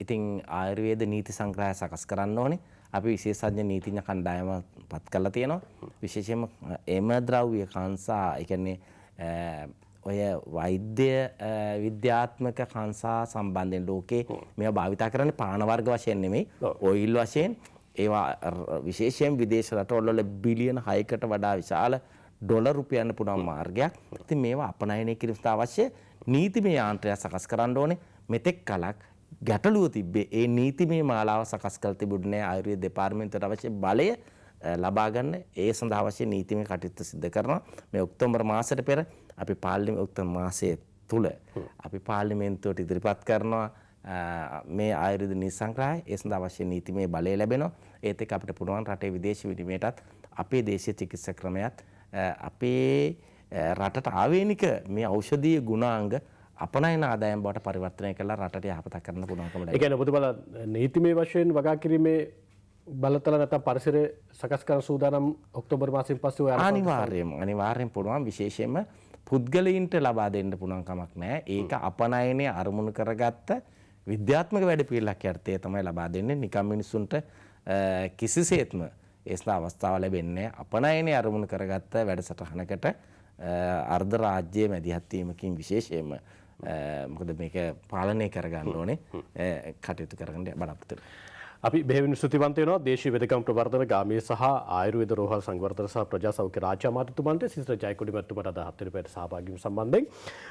ඉතින් ආයුර්වේද නීති සංග්‍රහය සකස් කරන්න ඕනේ. අපි විශේෂඥ නීතිඥ කණ්ඩායම පත් කරලා තියෙනවා. විශේෂයෙන්ම එම ද්‍රව්‍ය කාංසා, ඒ කියන්නේ ඔය වෛද්‍ය විද්‍යාත්මක කාංසා සම්බන්ධයෙන් ලෝකේ මේවා භාවිතා කරන්නේ පාන වර්ග වශයෙන් නෙමෙයි, ඔයිල් වශයෙන්. ඒවා විශේෂයෙන් විදේශ රටවල වල බිලියන 6කට වඩා විශාල ඩොලර් රුපියල් පුරන මාර්ගයක්. ඉතින් මේවා අපනයනය කිරීමට අවශ්‍ය නීතිමය යාන්ත්‍රයක් සකස් කරන්න ඕනේ. මෙතෙක් කලක් ගැටලුව තිබ්බේ ඒ නීතිමය මාලාව සකස් කර තිබුණේ ආයුර්වේද දෙපාර්තමේන්තුවට අවශ්‍ය බලය ලබා ගන්න ඒ සඳහා අවශ්‍ය නීතිමය කටයුතු සිදු කරනවා. මේ ඔක්තෝබර් මාසයට පෙර අපි ඔක්තෝබර් මාසයේ තුල අපි පාර්ලිමේන්තුවට ඉදිරිපත් කරනවා මේ ආයුර්වේද නීති සංග්‍රහය. ඒ සඳහා අවශ්‍ය නීතිමය බලය ලැබෙනවා. ඒත් එක්ක අපිට පුළුවන් රටේ විදේශ විනිමයටත් අපේ දේශීය චිකිත්සා ක්‍රමයක් අපේ රටට ආවේනික මේ ඖෂධීය ගුණාංග අපනයන ආදායම් බවට පරිවර්තනය කරලා රටට යහපතක් කරන්න පුළුවන්කම ලැබෙනවා. ඒ කියන්නේ ඔබතුමාලා නීතිමය වශයෙන් වගා කිරීමේ බලතල නැත්නම් පරිසරය සකස් කරන සූදානම් ඔක්තෝබර් මාසයෙන් පස්සේ ඔය අනිවාර්යෙන් පුළුවන්. විශේෂයෙන්ම පුද්ගලයින්ට ලබා දෙන්න පුළුවන් කමක් නැහැ. ඒක අපනයනය අරමුණු කරගත්ත විද්‍යාත්මක වැඩපිළිවෙලක් යටතේ තමයි ලබා දෙන්නේ. නිකම් මිනිසුන්ට කිසිසේත්ම ඒ සඳහා අවස්ථාව ලැබෙන්නේ අපනයනය අරමුණු කරගත්ත වැඩසටහනකට අර්ධ රාජ්‍ය මැදිහත් වීමකින් විශේෂයෙන්ම මොකද මේක පාලනය කරගන්න ඕනේ කටයුතු කරගන්න බලාපොරොත්තු වෙනවා. අපි බෙහෙවින් ස්තුතිවන්ත වෙනවා දේශීය වෙදකම් ප්‍රවර්ධන ගාමීය සහ ආයුර්වේද රෝහල් සංවර්ධන සහ ප්‍රජා සෞඛ්‍ය රාජ්‍ය අමාත්‍යතුමන්ට සිස්ටර් ජයකොඩි මැතිතුමට අද 7 වෙනිදාට සහභාගී වීම සම්බන්ධයෙන්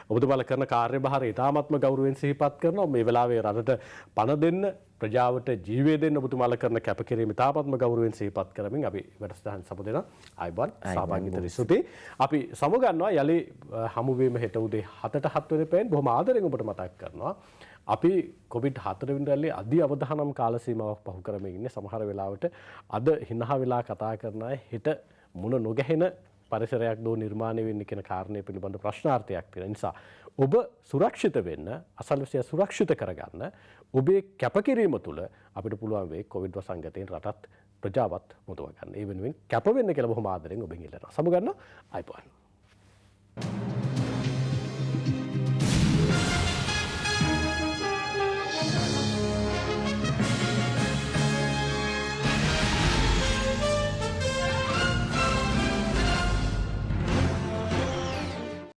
ඔබතුමාලා කරන කාර්යභාරය ඉතාමත්ම ගෞරවයෙන් සිහිපත් කරනවා. මේ වෙලාවේ රටට පණ දෙන්න ප්‍රජාවට ජීවය දෙන්න ඔබතුමාලා කරන කැපකිරීම ඉතාමත්ම ගෞරවයෙන් සිහිපත් කරමින් අපි වැඩසටහන සමුදෙනවා. ආයුබෝවන් සහභාගීත්වයට ස්තුතියි. අපි සමුගන්නවා යලි හමු වීම හෙට උදේ 7ට 7 වෙනිදාට බොහොම ආදරෙන් ඔබට මතක් කරනවා. අපි කොවිඩ් 4 වෙනි රැල්ලේ අධි අවධානම් කාල සීමාවක් පහු කරමින් ඉන්නේ. සමහර වෙලාවට අද හිනහ වෙලා කතා කරන අය හෙට මුණ නොගැහෙන පරිසරයක් දෝ නිර්මාණය වෙන්න කියන කාරණය පිළිබඳ ප්‍රශ්නාර්ථයක් තියෙන නිසා ඔබ සුරක්ෂිත වෙන්න, අසල්වැසියා සුරක්ෂිත කරගන්න ඔබේ කැපකිරීම තුළ අපිට පුළුවන් වෙයි කොවිඩ් වසංගතයෙන් රටත් ප්‍රජාවත් මුදව ගන්න. ඒ වෙනුවෙන් කැප වෙන්න කියලා බොහොම ආදරෙන් ඔබෙන් ඉල්ලනවා. සමුගන්න ආයිබෝවන්.